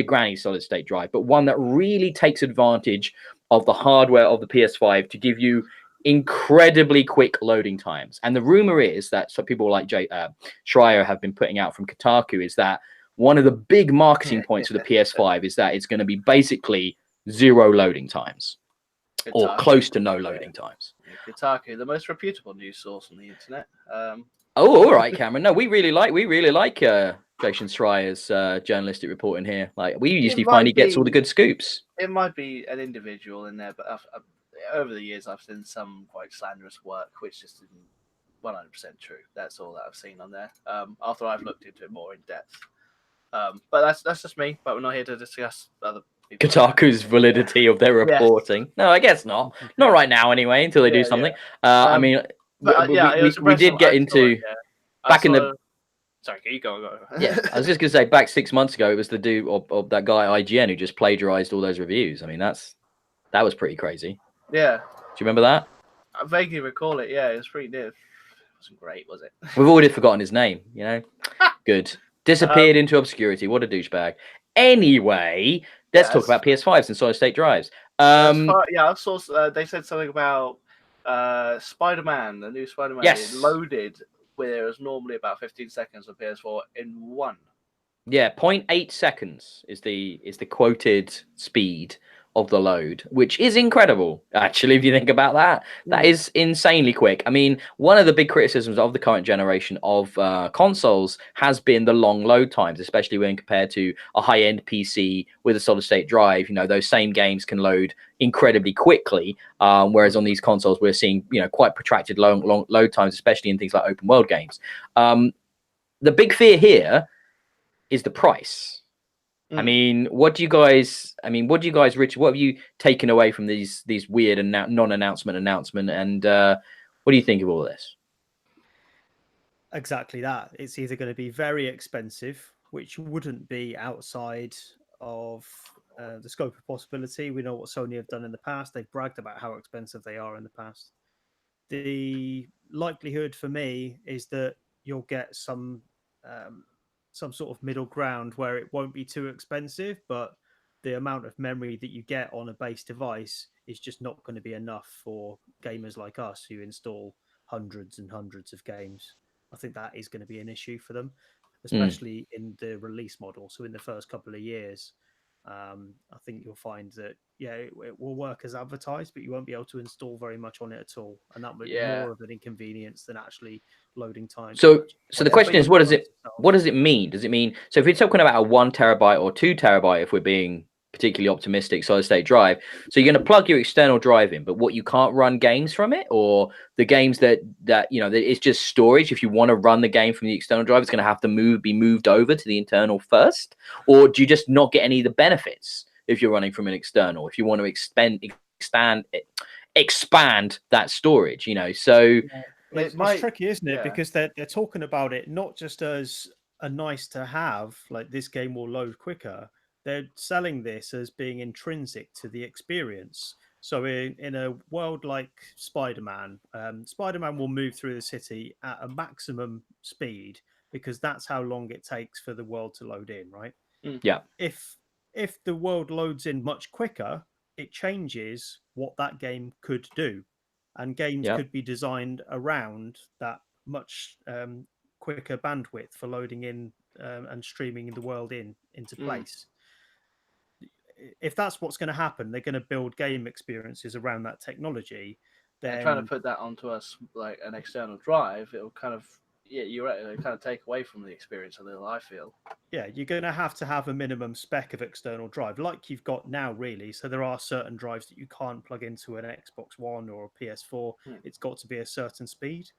A: granny solid state drive, but one that really takes advantage of the hardware of the PS5 to give you incredibly quick loading times. And the rumor is that some people like Schreier have been putting out from Kotaku is that one of the big marketing points for the PS5 is that it's going to be basically 0 loading times. Kotaku, or close to no loading times.
C: Kotaku, the most reputable news source on the internet.
A: All right, Cameron. No, we really like Jason Schreier's journalistic reporting here. Like, we usually find he gets all the good scoops.
C: It might be an individual in there, but over the years I've seen some quite slanderous work, which just isn't 100% true. That's all that I've seen on there. After I've looked into it more in depth. But that's just me. But we're not here to discuss other people.
A: Kotaku's validity of their reporting. Yes. No, I guess not. Not right now, anyway. Until they do something. Yeah. I mean. We did get into back in the.
C: Sorry, you go.
A: Yeah, I was just gonna say back 6 months ago, it was the dude of that guy IGN who just plagiarized all those reviews. I mean, that was pretty crazy.
C: Yeah.
A: Do you remember that?
C: I vaguely recall it. Yeah, it was pretty new. It wasn't great, was it?
A: We've already forgotten his name. Good. Disappeared into obscurity. What a douchebag. Anyway, let's talk about PS5s and solid state drives.
C: I saw they said something about. Spider-Man, the new Spider-Man, is loaded where it was normally about 15 seconds on PS4 in 1.
A: Yeah, 0.8 seconds is the quoted speed of the load, which is incredible, actually, if you think about that. That is insanely quick. I mean, one of the big criticisms of the current generation of consoles has been the long load times, especially when compared to a high-end PC with a solid-state drive. Those same games can load incredibly quickly, whereas on these consoles, we're seeing, quite protracted long load times, especially in things like open-world games. The big fear here is the price. I mean, what do you guys, Richard, what have you taken away from these weird and non-announcement, and what do you think of all this?
B: Exactly that. It's either going to be very expensive, which wouldn't be outside of the scope of possibility. We know what Sony have done in the past. They've bragged about how expensive they are in the past. The likelihood for me is that you'll get some sort of middle ground where it won't be too expensive, but the amount of memory that you get on a base device is just not going to be enough for gamers like us who install hundreds and hundreds of games. I think that is going to be an issue for them, especially in the release model. So in the first couple of years, I think you'll find that it will work as advertised, but you won't be able to install very much on it at all, and that would be more of an inconvenience than actually loading time.
A: So the question is, what does it mean? Does it mean, so if you're talking about a 1 terabyte or 2 terabyte, if we're being particularly optimistic, solid state drive, so you're going to plug your external drive in, but what, you can't run games from it, or the games that you know, that it's just storage? If you want to run the game from the external drive, it's going to have to be moved over to the internal first, or do you just not get any of the benefits if you're running from an external, if you want to expand that storage, you know? So
B: it's tricky, isn't it? Because they're talking about it not just as a nice to have, like this game will load quicker. They're selling this as being intrinsic to the experience. So in a world like Spider-Man, Spider-Man will move through the city at a maximum speed because that's how long it takes for the world to load in, right?
A: Yeah.
B: If the world loads in much quicker, it changes what that game could do, and games could be designed around that much quicker bandwidth for loading in and streaming the world into place. If that's what's going to happen, they're going to build game experiences around that technology. Then
C: trying to put that onto us like an external drive, it'll kind of, you're right, it'll kind of take away from the experience a little, I feel.
B: Yeah, you're going to have a minimum spec of external drive like you've got now, really. So there are certain drives that you can't plug into an Xbox One or a PS4. It's got to be a certain speed.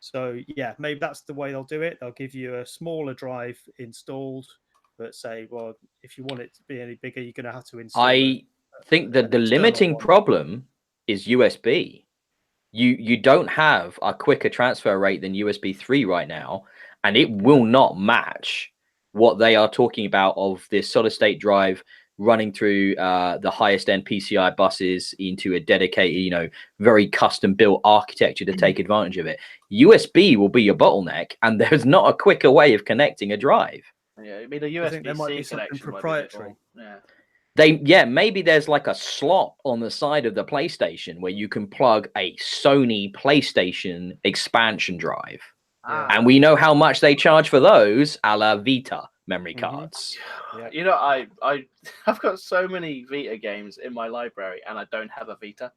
B: So yeah, maybe that's the way they'll do it. They'll give you a smaller drive installed, but say, well, if you want it to be any bigger, you're going to have to install.
A: I think that the limiting problem is USB. You don't have a quicker transfer rate than USB 3 right now, and it will not match what they are talking about of this solid state drive running through the highest end PCI buses into a dedicated, you know, very custom built architecture to take advantage of it. USB will be your bottleneck, and there's not a quicker way of connecting a drive.
C: Yeah, I mean, a USB-C connection
B: proprietary.
C: Maybe
A: there's like a slot on the side of the PlayStation where you can plug a Sony PlayStation expansion drive. And we know how much they charge for those, a la Vita memory cards.
C: You know, I've got so many Vita games in my library, and I don't have a Vita.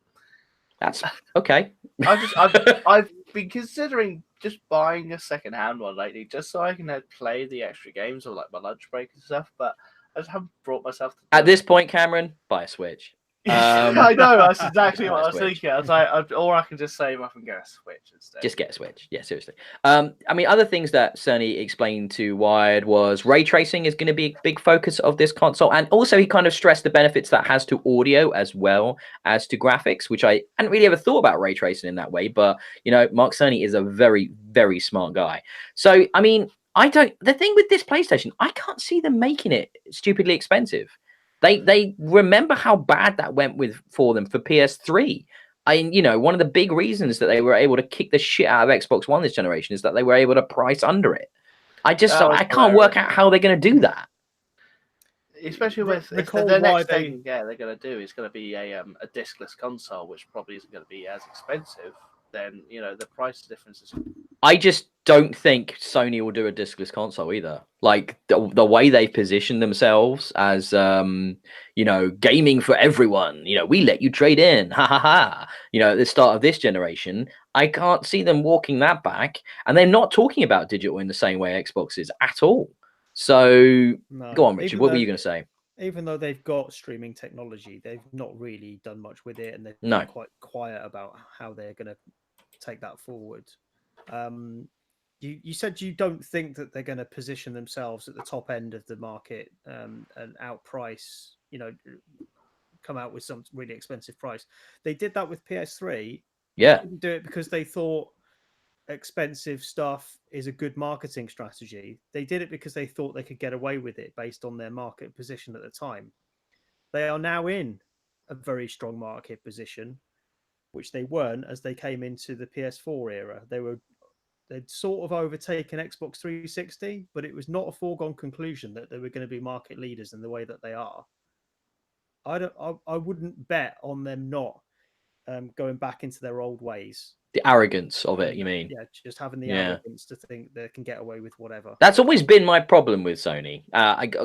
A: That's okay.
C: I've been considering just buying a second-hand one lately, just so I can play the extra games or like my lunch break and stuff. But I just haven't brought myself to.
A: At this point, Cameron, buy a Switch.
C: I know, that's exactly what I was thinking. I was like, or I can just save up and get a Switch instead.
A: Just get a Switch. Yeah, seriously. I mean, other things that Sony explained to Wired was ray tracing is going to be a big focus of this console. And also he kind of stressed the benefits that has to audio as well as to graphics, which I hadn't really ever thought about ray tracing in that way. But, you know, Mark Cerny is a very, very smart guy. So, I mean, the thing with this PlayStation, I can't see them making it stupidly expensive. They remember how bad that went for them for PS3. You know, one of the big reasons that they were able to kick the shit out of Xbox One this generation is that they were able to price under it. I can't work out how they're going to do that.
C: Especially with the next thing they're going to do is going to be a discless console, which probably isn't going to be as expensive. Then, you know, the price difference is.
A: I just don't think Sony will do a discless console either. Like the way they position themselves as, you know, gaming for everyone. You know, we let you trade in, ha ha ha. You know, at the start of this generation, I can't see them walking that back. And they're not talking about digital in the same way Xbox is at all. So go on, Richard. What were you going to say?
B: Even though they've got streaming technology, they've not really done much with it, and they've been quite quiet about how they're going to take that forward. You said you don't think that they're going to position themselves at the top end of the market and outprice, you know, come out with some really expensive price. They did that with PS3.
A: Yeah.
B: They didn't do it because they thought expensive stuff is a good marketing strategy. They did it because they thought they could get away with it based on their market position at the time. They are now in a very strong market position, which they weren't as they came into the PS4 era. They'd sort of overtaken Xbox 360, but it was not a foregone conclusion that they were going to be market leaders in the way that they are. I wouldn't bet on them not going back into their old ways.
A: The arrogance of it, you mean?
B: Yeah, just having the
A: Yeah.
B: arrogance to think they can get away with whatever.
A: That's always been my problem with Sony.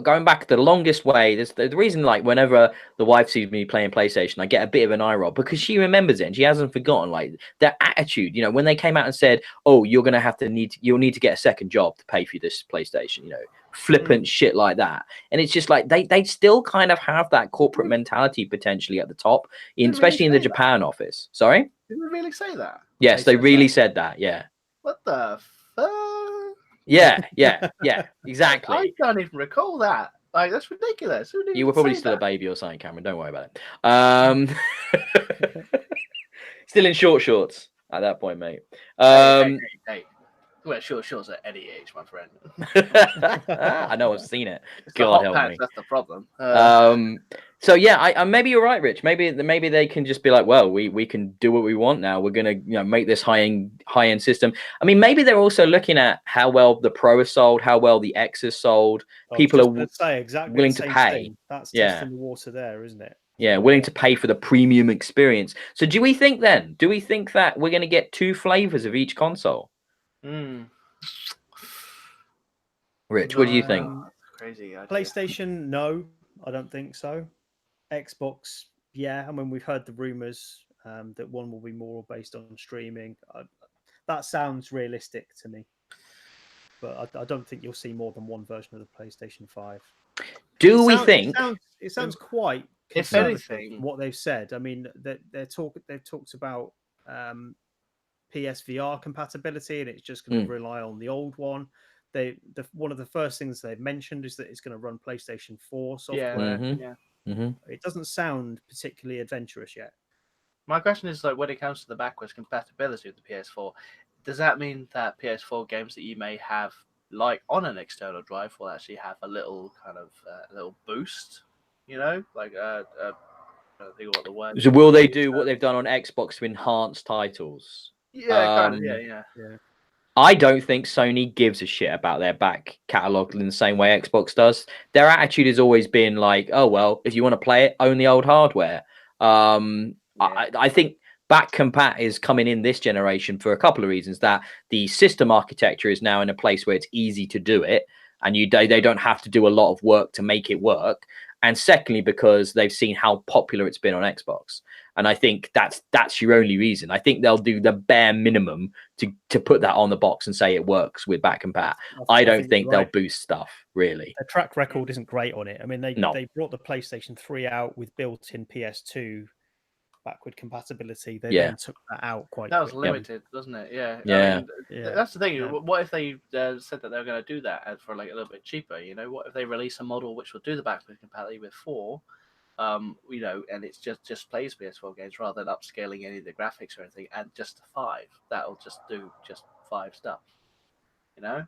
A: Going back the longest way, the reason, like, whenever the wife sees me playing PlayStation, I get a bit of an eye roll because she remembers it and she hasn't forgotten, like, their attitude. You know, when they came out and said, "Oh, you'll need to get a second job to pay for this PlayStation," you know, flippant shit like that. And it's just like they still kind of have that corporate mentality potentially at the top, especially in the Japan office. Sorry?
C: Did we really say that?
A: Yes, they really said that. Yeah.
C: What the fuck?
A: Yeah, exactly.
C: I can't even recall that. Like, that's ridiculous.
A: You were probably still a baby or something, Cameron. Don't worry about it. Still in short shorts at that point, mate.
C: Hey. Wear short shorts at any age, my friend.
A: I know, I've seen it.
C: It's
A: God help me.
C: That's the problem.
A: So yeah, I maybe you're right, Rich. Maybe they can just be like, well, we can do what we want now. We're gonna make this high end system. I mean, maybe they're also looking at how well the Pro is sold, how well the X is sold. People are willing to pay.
B: That's testing the water there, isn't it?
A: Yeah, willing to pay for the premium experience. So do we think that we're going to get 2 flavors of each console? Rich, what do you think?
C: Crazy idea.
B: PlayStation, no, I don't think so. Xbox, yeah. I mean, we've heard the rumors that one will be more based on streaming. That sounds realistic to me, but I don't think you'll see more than one version of the PlayStation 5. It sounds quite conservative, what they've said. I mean, they've talked about PSVR compatibility, and it's just going to rely on the old one. One of the first things they've mentioned is that it's going to run PlayStation 4 software. It doesn't sound particularly adventurous yet.
C: My question is, like, when it comes to the backwards compatibility of the PS4, does that mean that PS4 games that you may have, like, on an external drive will actually have a little kind of little boost? You know, like I think what the word.
A: So will they do what they've done on Xbox to enhance titles?
C: Yeah, kind of. Yeah.
A: I don't think Sony gives a shit about their back catalog in the same way Xbox does. Their attitude has always been like, oh, well, if you want to play it, own the old hardware. I think back compat is coming in this generation for a couple of reasons. That the system architecture is now in a place where it's easy to do it, and they don't have to do a lot of work to make it work. And secondly, because they've seen how popular it's been on Xbox. And I think that's your only reason. I think they'll do the bare minimum to put that on the box and say it works with back compat. I don't think they'll boost stuff, really.
B: Their track record isn't great on it. I mean, they brought the PlayStation 3 out with built-in PS2 backward compatibility. They then took that out quite quickly.
C: That was limited, wasn't it? Yeah.
A: Yeah.
C: I mean, that's the thing. Yeah. What if they said that they were going to do that for like a little bit cheaper? You know, what if they release a model which will do the backward compatibility with 4? You know, and it's just plays PS4 games rather than upscaling any of the graphics or anything, and just 5. That'll just do just 5 stuff. You know,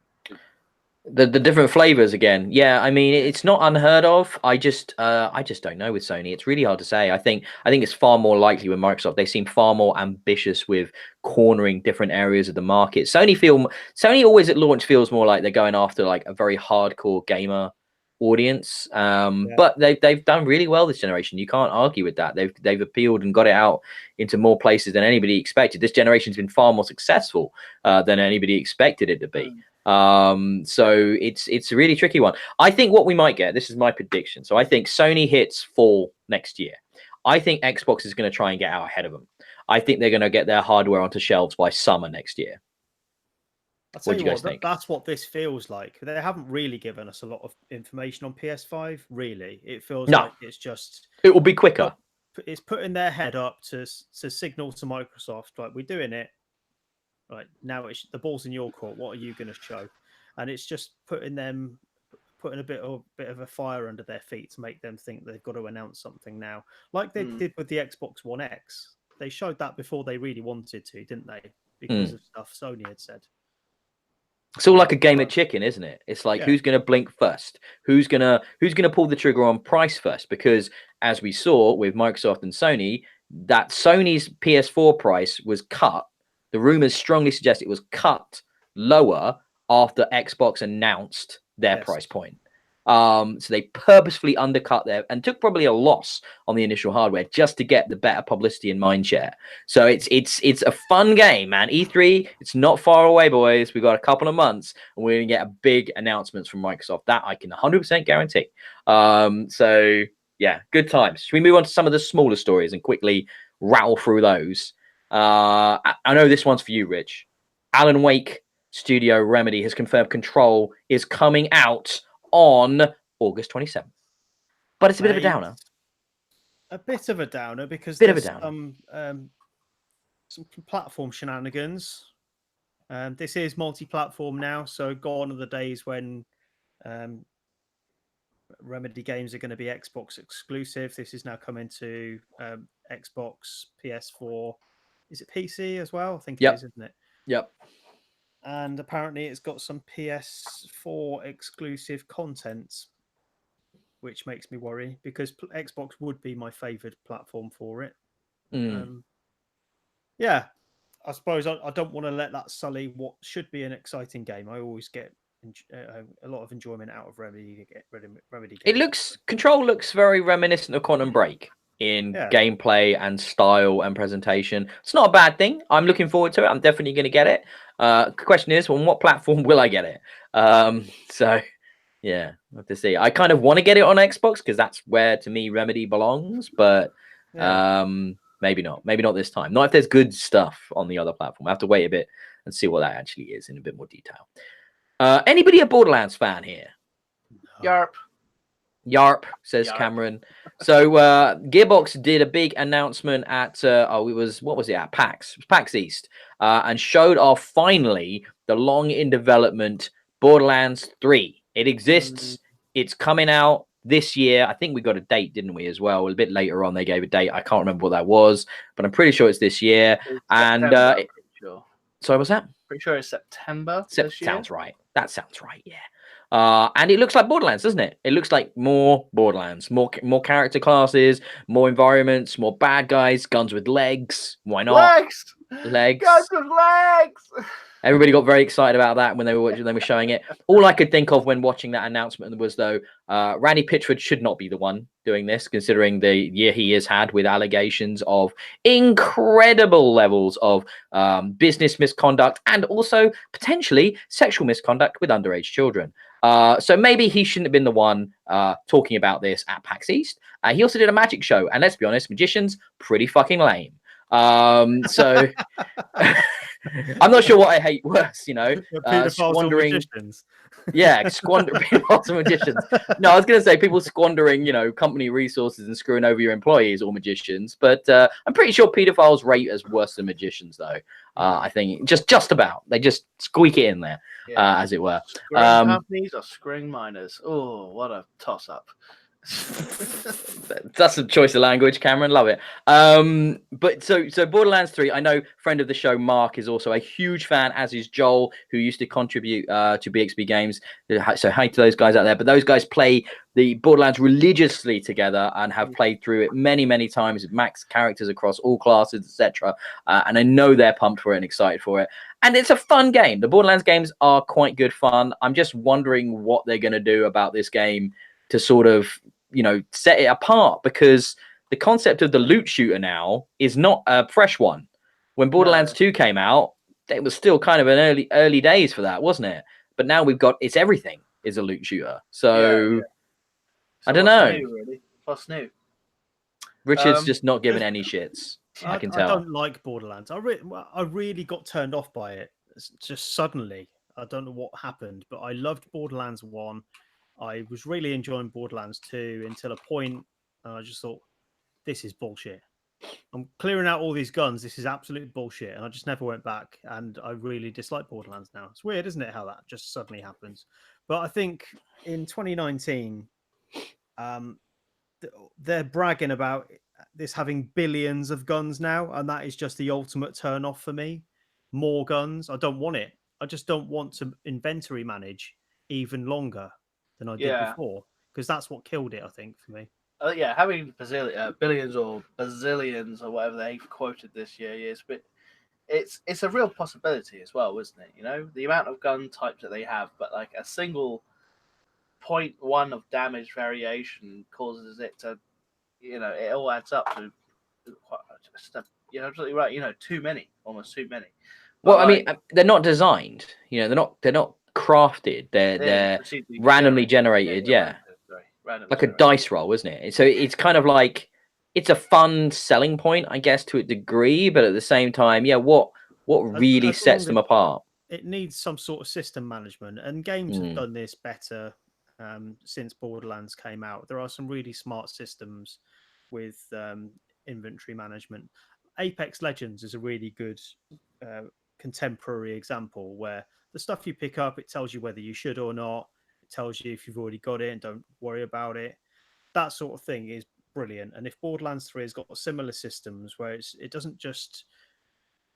A: the different flavors again. Yeah, I mean, it's not unheard of. I just don't know with Sony. It's really hard to say. I think it's far more likely with Microsoft. They seem far more ambitious with cornering different areas of the market. Sony always at launch feels more like they're going after like a very hardcore gamer audience, but they've done really well this generation. You can't argue with that. They've appealed and got it out into more places than anybody expected. This generation's been far more successful than anybody expected it to be. So it's a really tricky one. I think what we might get, this is my prediction. So I think Sony hits fall next year. I think Xbox is going to try and get out ahead of them. I think they're going to get their hardware onto shelves by summer next year.
B: What do you guys think? That's what this feels like. They haven't really given us a lot of information on PS5, really. It feels like it's just...
A: It will be quicker.
B: It's putting their head up to signal to Microsoft, like, we're doing it. Right, now the ball's in your court. What are you going to show? And it's just putting a bit of a fire under their feet to make them think they've got to announce something now. Like they did with the Xbox One X. They showed that before they really wanted to, didn't they? Because of stuff Sony had said.
A: It's all like a game of chicken, isn't it? It's like who's going to blink first? Who's gonna pull the trigger on price first? Because as we saw with Microsoft and Sony, that Sony's PS4 price was cut. The rumors strongly suggest it was cut lower after Xbox announced their price point. So they purposefully undercut there and took probably a loss on the initial hardware just to get the better publicity and mindshare. So it's a fun game, man. E3, it's not far away, boys. We got a couple of months, and we're gonna get a big announcements from Microsoft. That I can 100% guarantee. So yeah, good times. Should we move on to some of the smaller stories and quickly rattle through those? I know this one's for you, Rich. Alan Wake Studio Remedy has confirmed Control is coming out on August 27th. But it's a bit of a downer.
B: A bit of a downer because
A: Bit of a
B: there's some platform shenanigans. This is multi-platform now, so gone are the days when Remedy games are going to be Xbox exclusive. This is now coming to Xbox, PS4. Is it PC as well? I think it is, isn't it?
A: Yep.
B: And apparently it's got some PS4 exclusive content, which makes me worry because Xbox would be my favorite platform for it. Yeah, I suppose I don't want to let that sully what should be an exciting game. I always get a lot of enjoyment out of Remedy games.
A: Control looks very reminiscent of Quantum Break in gameplay and style and presentation. It's not a bad thing. I'm looking forward to it. I'm definitely going to get it. Question is, on what platform will I get it? So yeah, we'll have to see. I kind of want to get it on Xbox because that's where, to me, Remedy belongs. But maybe not. Maybe not this time. Not if there's good stuff on the other platform. I have to wait a bit and see what that actually is in a bit more detail. Anybody a Borderlands fan here? Yarp, says Cameron. So Gearbox did a big announcement at what was it at PAX? It was PAX East, and showed off finally the long in development Borderlands 3. It exists. It's coming out this year. I think we got a date, didn't we, as well? A bit later on, they gave a date. I can't remember what that was, but I'm pretty sure it's this year.
C: September,
A: sorry, what's that?
C: Pretty sure it's September.
A: Sounds right. That sounds right. Yeah. And it looks like Borderlands, doesn't it? It looks like more Borderlands, more character classes, more environments, more bad guys, guns with legs. Why not? Legs.
C: Guns with legs.
A: Everybody got very excited about that when they were showing it. All I could think of when watching that announcement was, though, Randy Pitchford should not be the one doing this, considering the year he has had with allegations of incredible levels of business misconduct and also potentially sexual misconduct with underage children. So maybe he shouldn't have been the one talking about this at PAX East. He also did a magic show, and let's be honest, magicians, pretty fucking lame. So I'm not sure what I hate worse, squandering. Squandering pedophiles and magicians. No, I was going to say people squandering, company resources and screwing over your employees or magicians. But I'm pretty sure pedophiles rate as worse than magicians, though. I think just about. They just squeak it in there, as it were.
C: Screwing companies or screwing minors? Oh, what a toss-up.
A: That's a choice of language, Cameron. Love it. But so Borderlands 3, I know friend of the show Mark is also a huge fan, as is Joel, who used to contribute to BXB Games. So hi to those guys out there. But those guys play the Borderlands religiously together and have played through it many times with max characters across all classes, etc. And I know they're pumped for it and excited for it. And it's a fun game. The Borderlands games are quite good fun. I'm just wondering what they're going to do about this game to sort of set it apart, because the concept of the loot shooter now is not a fresh one. When Borderlands 2 came out, it was still kind of an early days for that, wasn't it? But now we've got everything is a loot shooter. So I don't know.
C: New, really? What's new?
A: Richard's just not giving any shits. I can tell.
B: I don't like Borderlands. I really got turned off by it just suddenly. I don't know what happened, but I loved Borderlands 1. I was really enjoying Borderlands 2 until a point, and I just thought, this is bullshit. I'm clearing out all these guns. This is absolute bullshit. And I just never went back, and I really dislike Borderlands now. It's weird, isn't it, how that just suddenly happens? But I think in 2019, they're bragging about this having billions of guns now, and that is just the ultimate turn off for me. More guns. I don't want it. I just don't want to inventory manage even longer than I did before, because that's what killed it, I think, for me.
C: Having billions or bazillions or whatever they've quoted this year is, but it's a real possibility as well, isn't it? The amount of gun types that they have, but like a single 0.1 of damage variation causes it to, it all adds up to quite you're absolutely right. Too many, almost too many.
A: Well, I mean, they're not designed. They're not crafted. They're randomly generated. Yeah, like a dice roll, isn't it? So it's kind of like it's a fun selling point, I guess, to a degree, but at the same time, yeah, what really sets them apart?
B: It needs some sort of system management, and games have done this better since Borderlands came out. There are some really smart systems with inventory management. Apex Legends is a really good contemporary example where the stuff you pick up, it tells you whether you should or not. It tells you if you've already got it and don't worry about it. That sort of thing is brilliant. And if Borderlands 3 has got similar systems where it doesn't just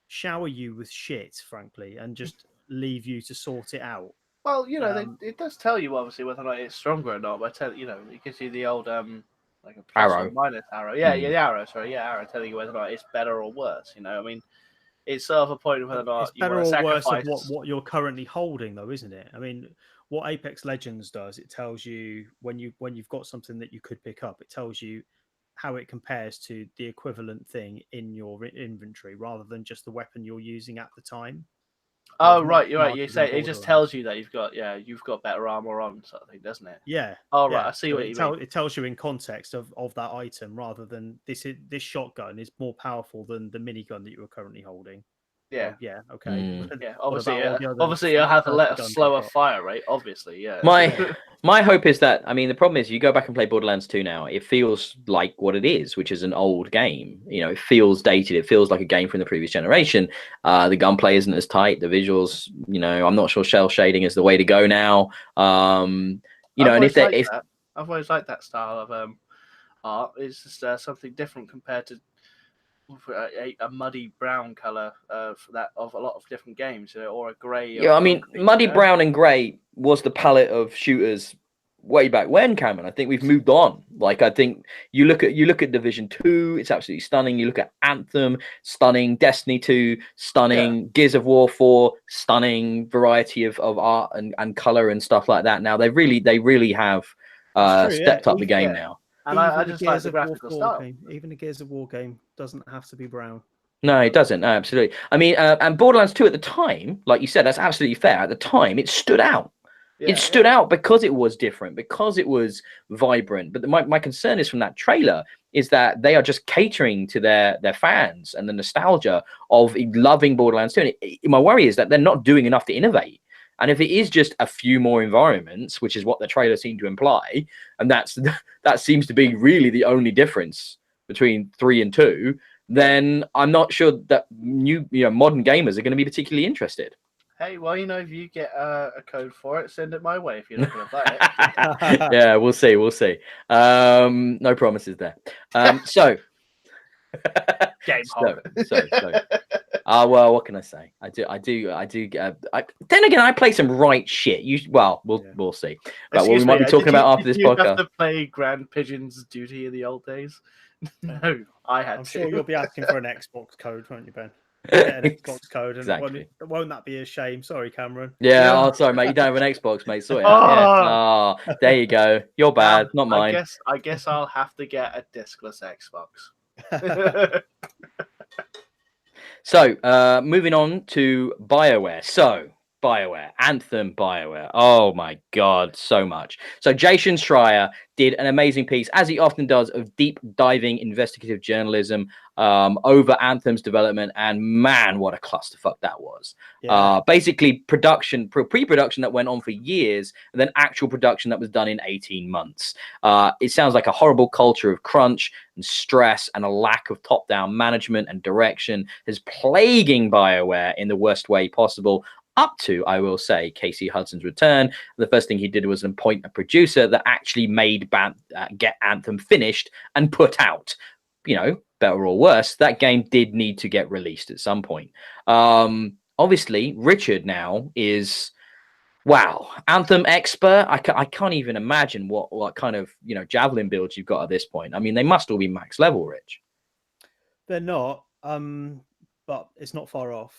B: shower you with shit, frankly, and just leave you to sort it out.
C: Well, it does tell you obviously whether or not it's stronger or not. But it gives you the old like a plus
A: arrow.
C: or minus arrow. Yeah, the arrow. Sorry, arrow telling you whether or not it's better or worse. I mean, it's sort of a point of whether or not
B: it's better or worse of what you're currently holding, though, isn't it? I mean, what Apex Legends does, it tells you when you've got something that you could pick up, it tells you how it compares to the equivalent thing in your inventory, rather than just the weapon you're using at the time.
C: Oh, right, you're right. You say it just tells you that you've got better armor on, sort of thing, doesn't it?
B: Yeah.
C: Oh, right. I see what you mean.
B: It tells you in context of that item, rather than this shotgun is more powerful than the minigun that you are currently holding.
C: Yeah.
B: Well, yeah. Okay.
C: Yeah. Obviously, you'll have a slower fire rate. Obviously, yeah.
A: My hope is that, I mean, the problem is you go back and play Borderlands 2 now, it feels like what it is, which is an old game. It feels dated. It feels like a game from the previous generation. The gunplay isn't as tight. The visuals, I'm not sure shell shading is the way to go now. And
C: I've always liked that style of art. It's just something different compared to a muddy brown color of a lot of different games, or a grey.
A: Yeah, I mean, muddy brown and grey was the palette of shooters way back when, Cameron. I think we've moved on. Like, I think you look at Division 2, it's absolutely stunning. You look at Anthem, stunning. Destiny 2, stunning. Gears of War 4, stunning. Variety of art and color and stuff like that. Now they really have stepped up the game now.
C: And I just like the graphical style.
B: Even the Gears of War game doesn't have to be brown.
A: No, it doesn't. No, absolutely. I mean, and Borderlands 2 at the time, like you said, that's absolutely fair. At the time, it stood out. It stood out because it was different, because it was vibrant. But my concern is from that trailer is that they are just catering to their fans and the nostalgia of loving Borderlands 2. And my worry is that they're not doing enough to innovate. And if it is just a few more environments, which is what the trailer seemed to imply, and that seems to be really the only difference between 3 and 2, then I'm not sure that modern gamers are going to be particularly interested.
C: Hey, well, if you get a code for it, send it my way if you're not going to buy it.
A: Yeah, we'll see. No promises there. So
C: game
A: well, what can I say? I do. Then again, I play some right shit. We'll see. But what we might be talking about after this podcast.
C: You have to play Grand Pigeon's Duty in the old days. No, I'm
B: sure you'll be asking for an Xbox code, won't you, Ben? Get an Xbox code, and
A: exactly.
B: Won't that be a shame? Sorry, Cameron.
A: Yeah, oh, sorry, mate. You don't have an Xbox, mate. Sort it out. Yeah. Oh, there you go. You're bad, not mine.
C: I guess I'll have to get a discless Xbox.
A: So, moving on to BioWare. BioWare, Anthem, BioWare. Oh my God, so much. So Jason Schreier did an amazing piece, as he often does, of deep diving investigative journalism over Anthem's development, and man, what a clusterfuck that was. Basically, pre-production that went on for years, and then actual production that was done in 18 months. It sounds like a horrible culture of crunch and stress and a lack of top-down management and direction is plaguing BioWare in the worst way possible. Up to, I will say, Casey Hudson's return. The first thing he did was appoint a producer that actually made get Anthem finished and put out. Better or worse, that game did need to get released at some point. Obviously, Richard now is, Anthem expert. I can't even imagine what kind of javelin builds you've got at this point. I mean, they must all be max level, Rich.
B: They're not. But it's not far off.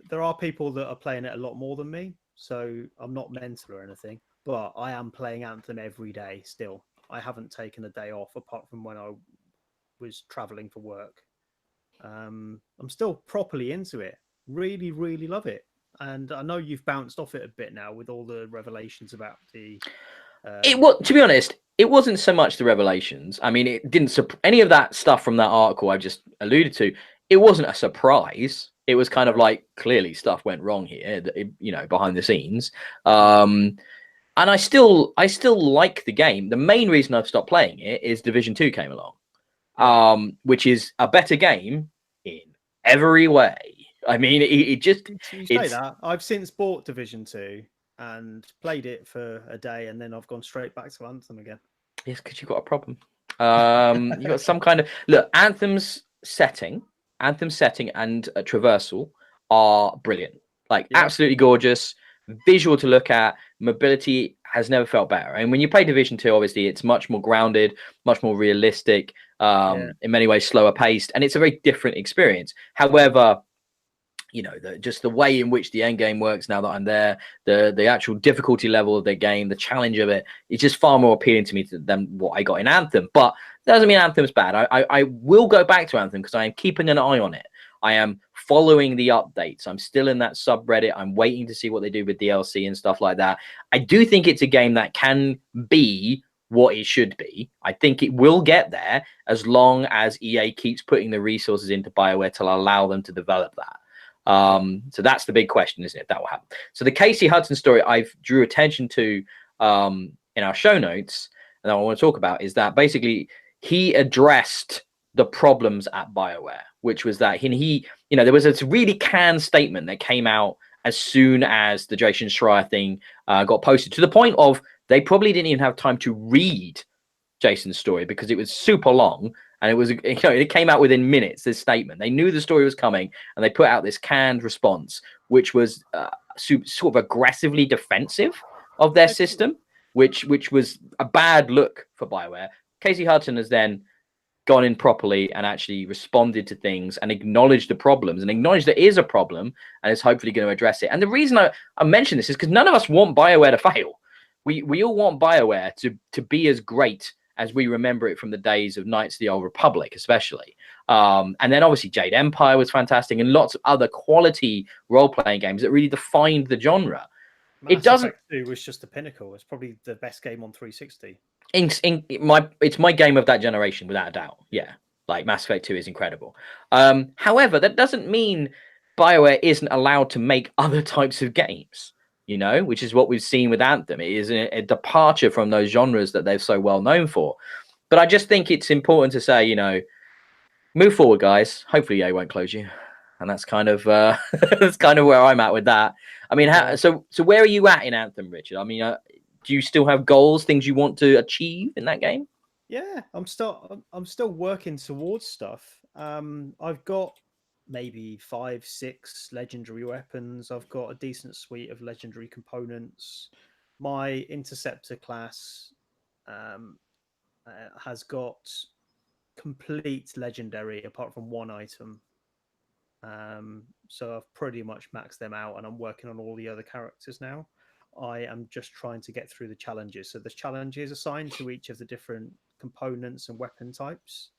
B: There are people that are playing it a lot more than me, so I'm not mental or anything. but I am playing Anthem every day still. I haven't taken a day off apart from when I was traveling for work. I'm still properly into it. Really, really love it. And I know you've bounced off it a bit now with all the revelations about the.
A: To be honest, it wasn't so much the revelations. I mean, it didn't any of that stuff from that article I just alluded to. It wasn't a surprise. It was kind of like clearly stuff went wrong here, behind the scenes. And I still like the game. The main reason I've stopped playing it is Division 2 came along, which is a better game in every way. I mean, it just
B: you say that. I've since bought Division 2 and played it for a day, and then I've gone straight back to Anthem again.
A: Yes, because you've got a problem. You got some kind of look. Anthem's setting and traversal are brilliant. Like absolutely gorgeous, visual to look at. Mobility has never felt better. And when you play Division 2, obviously it's much more grounded, much more realistic. In many ways, slower paced, and it's a very different experience. However, just the way in which the end game works now that I'm there, the actual difficulty level of the game, the challenge of it, it's just far more appealing to me than what I got in Anthem. But that doesn't mean Anthem's bad. I will go back to Anthem because I am keeping an eye on it. I am following the updates. I'm still in that subreddit. I'm waiting to see what they do with DLC and stuff like that. I do think it's a game that can be what it should be. I think it will get there as long as EA keeps putting the resources into BioWare to allow them to develop that. So that's the big question, isn't it? That will happen. So the Casey Hudson story I've drew attention to in our show notes, and I want to talk about is that basically he addressed the problems at BioWare, which was that he there was a really canned statement that came out as soon as the Jason Schreier thing got posted, to the point of they probably didn't even have time to read Jason's story because it was super long. And it was, it came out within minutes, this statement. They knew the story was coming, and they put out this canned response, which was sort of aggressively defensive of their system, which was a bad look for BioWare. Casey Hudson has then gone in properly and actually responded to things and acknowledged the problems and acknowledged there is a problem and is hopefully going to address it. And the reason I mention this is because none of us want BioWare to fail. We all want BioWare to be as great as we remember it from the days of Knights of the Old Republic, especially. And then obviously Jade Empire was fantastic, and lots of other quality role-playing games that really defined the genre.
B: Mass Effect 2 was just the pinnacle. It's probably the best game on 360.
A: It's my game of that generation, without a doubt. Yeah, like Mass Effect 2 is incredible. However, that doesn't mean BioWare isn't allowed to make other types of games. Which is what we've seen with Anthem. It is a departure from those genres that they're so well known for. But I just think it's important to say, move forward, guys. Hopefully, EA won't close you, and that's kind of that's kind of where I'm at with that. I mean, so where are you at in Anthem, Richard? I mean, do you still have goals, things you want to achieve in that game?
B: Yeah, I'm still working towards stuff. I've got maybe 5-6 legendary weapons. I've got a decent suite of legendary components. My interceptor class has got complete legendary apart from one item. So I've pretty much maxed them out, and I'm working on all the other characters now. I am just trying to get through the challenges. So there's challenges assigned to each of the different components and weapon types.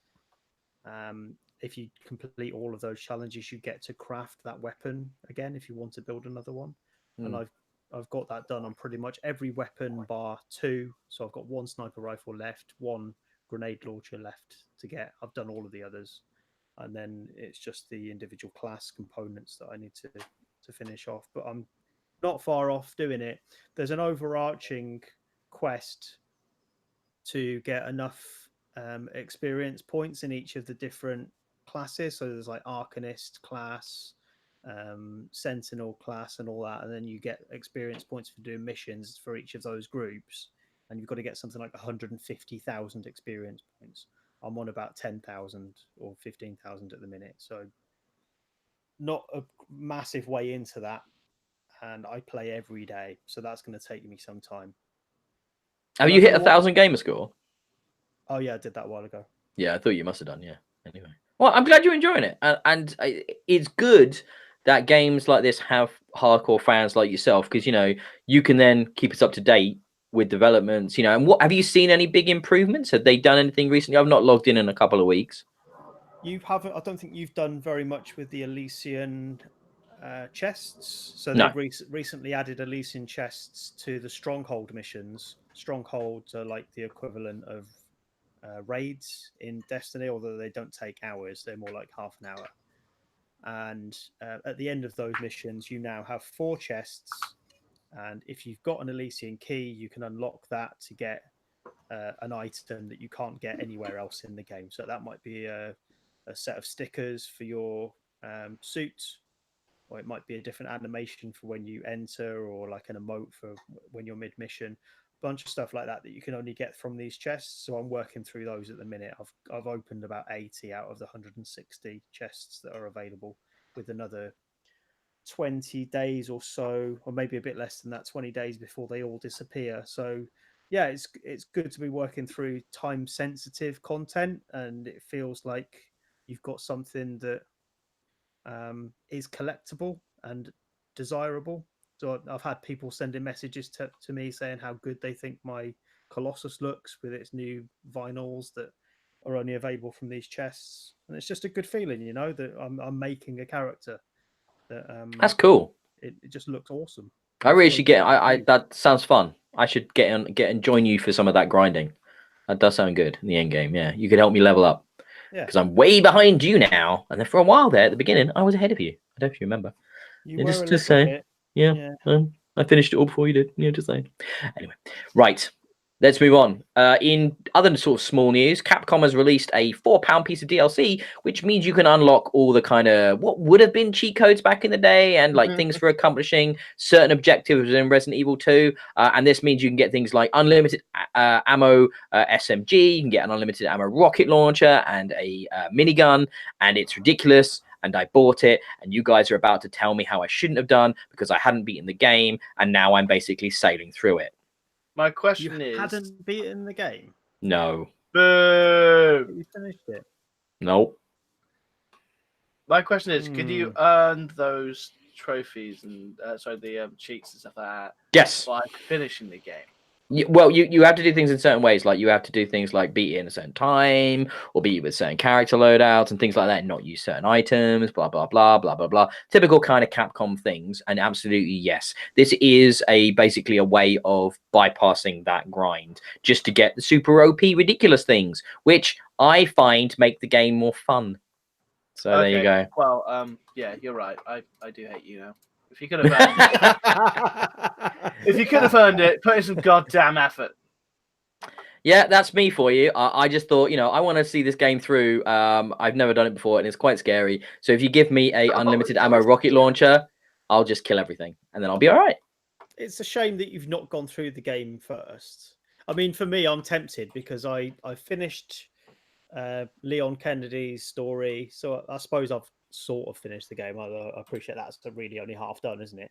B: If you complete all of those challenges, you get to craft that weapon again if you want to build another one. And I've got that done on pretty much every weapon bar 2. So I've got 1 sniper rifle left, 1 grenade launcher left to get. I've done all of the others. And then it's just the individual class components that I need to finish off. But I'm not far off doing it. There's an overarching quest to get enough experience points in each of the different classes. So there's like Arcanist class, Sentinel class, and all that. And then you get experience points for doing missions for each of those groups. And you've got to get something like 150,000 experience points. I'm on about 10,000 or 15,000 at the minute. So not a massive way into that. And I play every day. So that's going to take me some time.
A: Have you hit 1,000 gamer score?
B: Oh, yeah, I did that a while ago.
A: Yeah, I thought you must have done, yeah. Anyway. Well, I'm glad you're enjoying it. And it's good that games like this have hardcore fans like yourself, because, you can then keep us up to date with developments, you know, and what have you seen any big improvements? Have they done anything recently? I've not logged in a couple of weeks.
B: You haven't. I don't think you've done very much with the Elysian chests. So
A: No.
B: they've recently added Elysian chests to the Stronghold missions. Strongholds are like the equivalent of raids in Destiny, although they don't take hours. They're more like half an hour. And at the end of those missions, you now have 4 chests. And if you've got an Elysian key, you can unlock that to get an item that you can't get anywhere else in the game. So that might be a set of stickers for your suit, or it might be a different animation for when you enter, or like an emote for when you're mid-mission. Bunch of stuff like that you can only get from these chests. So I'm working through those at the minute. I've opened about 80 out of the 160 chests that are available, with another 20 days or so, or maybe a bit less than that, 20 days before they all disappear. So yeah, it's good to be working through time sensitive content, and it feels like you've got something that is collectible and desirable. So I've had people sending messages to me saying how good they think my Colossus looks with its new vinyls that are only available from these chests, and it's just a good feeling, you know, that I'm making a character that
A: That's cool.
B: It just looks awesome.
A: I really should get. I that sounds fun. I should get and join you for some of that grinding. That does sound good in the end game. Yeah, you could help me level up.
B: Yeah,
A: because I'm way behind you now, and then for a while there at the beginning, I was ahead of you. I don't know if you remember.
B: You were
A: just saying. Yeah. I finished it all before you did. Yeah, just saying. Anyway, right. Let's move on. In other sort of small news, Capcom has released a £4 piece of DLC, which means you can unlock all the kind of what would have been cheat codes back in the day, and like things for accomplishing certain objectives in Resident Evil 2. And this means you can get things like unlimited ammo SMG, you can get an unlimited ammo rocket launcher and a minigun, and it's ridiculous. And I bought it, and you guys are about to tell me how I shouldn't have done because I hadn't beaten the game, and now I'm basically sailing through it.
C: My question is...
B: You hadn't beaten the game?
A: No.
C: Boo!
B: You finished it?
A: Nope.
C: My question is, could you earn those trophies and the cheats and stuff like that?
A: Yes.
C: By finishing the game?
A: Well, you have to do things in certain ways. Like you have to do things like beat it in a certain time, or beat it with certain character loadouts and things like that, and not use certain items, blah, blah, blah, blah, blah, blah. Typical kind of Capcom things. And absolutely, yes. This is basically a way of bypassing that grind just to get the super OP ridiculous things, which I find make the game more fun. So okay. There you go.
C: Well, yeah, you're right. I do hate you now. If you could have earned it, put in some goddamn effort.
A: Yeah, that's me for you. I just thought, you know, I want to see this game through. I've never done it before, and it's quite scary. So if you give me a unlimited ammo rocket launcher, I'll just kill everything, and then I'll be all right.
B: It's a shame that you've not gone through the game first. I mean, for me, I'm tempted because I finished Leon Kennedy's story, so I suppose I've sort of finished the game. I appreciate that's really only half done, isn't it?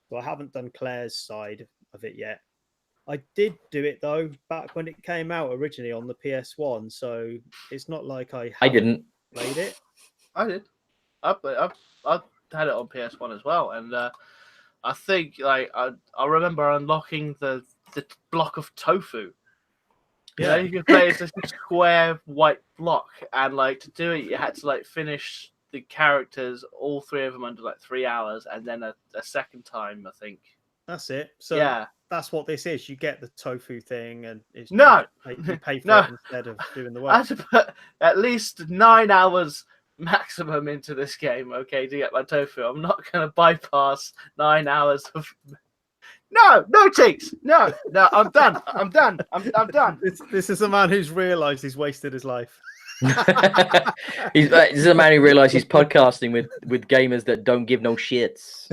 B: So I haven't done Claire's side of it yet. I did do it though back when it came out originally on the PS1, so it's not like I didn't played it.
C: I did. I had it on PS1 as well, and I think like I remember unlocking the block of tofu. Yeah, you can play as a square white block, and like to do it, you had to like finish the characters, all 3 of them, under like 3 hours, and then a second time, I think.
B: That's it. So
C: yeah,
B: that's what this is. You get the tofu thing, and it's
C: you
B: pay for it instead of doing the work.
C: I had to put at least 9 hours maximum into this game, okay, to get my tofu. I'm not going to bypass 9 hours of. No cheats. No, I'm done. I'm done.
B: This is a man who's realised he's wasted his life.
A: This is a man who realised he's podcasting with gamers that don't give no shits.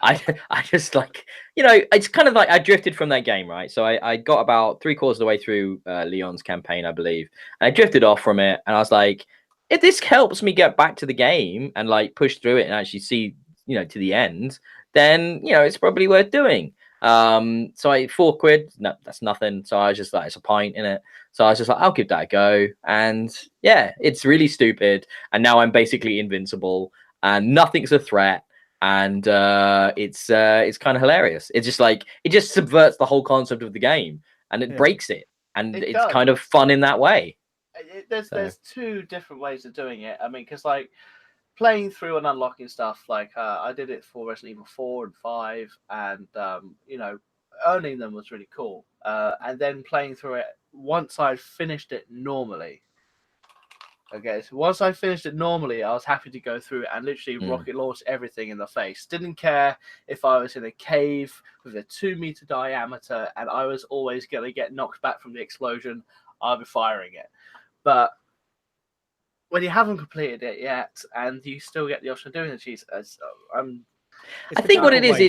A: I just like, you know, it's kind of like I drifted from that game, right? So I got about 3/4 of the way through Leon's campaign, I believe, and I drifted off from it, and I was like, if this helps me get back to the game and like push through it and actually see, you know, to the end, then, you know, it's probably worth doing. So I £4, no, that's nothing. So I was just like, it's a pint in it. So I was just like, I'll give that a go. And yeah, it's really stupid. And now I'm basically invincible and nothing's a threat. and it's kind of hilarious. It's just like it just subverts the whole concept of the game, and it breaks it, and it's kind of fun in that way.
C: There's two different ways of doing it. I mean, because like playing through and unlocking stuff, like I did it for Resident Evil 4 and 5, and you know, earning them was really cool. And then playing through it once I finished it normally. Okay, so once I finished it normally, I was happy to go through it and literally rocket launch everything in the face. Didn't care if I was in a cave with a 2-meter diameter and I was always going to get knocked back from the explosion. I'll be firing it. But when you haven't completed it yet and you still get the option of doing the cheese,
A: I think what it is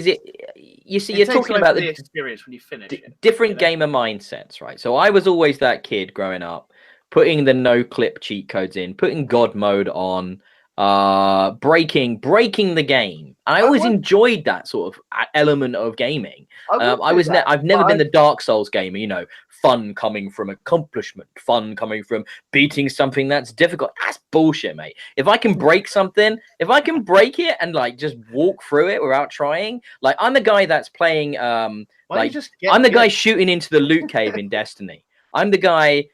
A: you see, you're talking about
C: the experience when you finish
A: different gamer mindsets, right? So I was always that kid growing up, putting the no clip cheat codes in, putting God mode on, breaking the game. I always enjoyed that sort of element of gaming. I've never been the Dark Souls gamer, you know, fun coming from accomplishment, fun coming from beating something that's difficult. That's bullshit, mate. If I can break something, if I can break it and like just walk through it without trying, like I'm the guy that's playing I'm the guy shooting into the loot cave in Destiny. I'm the guy,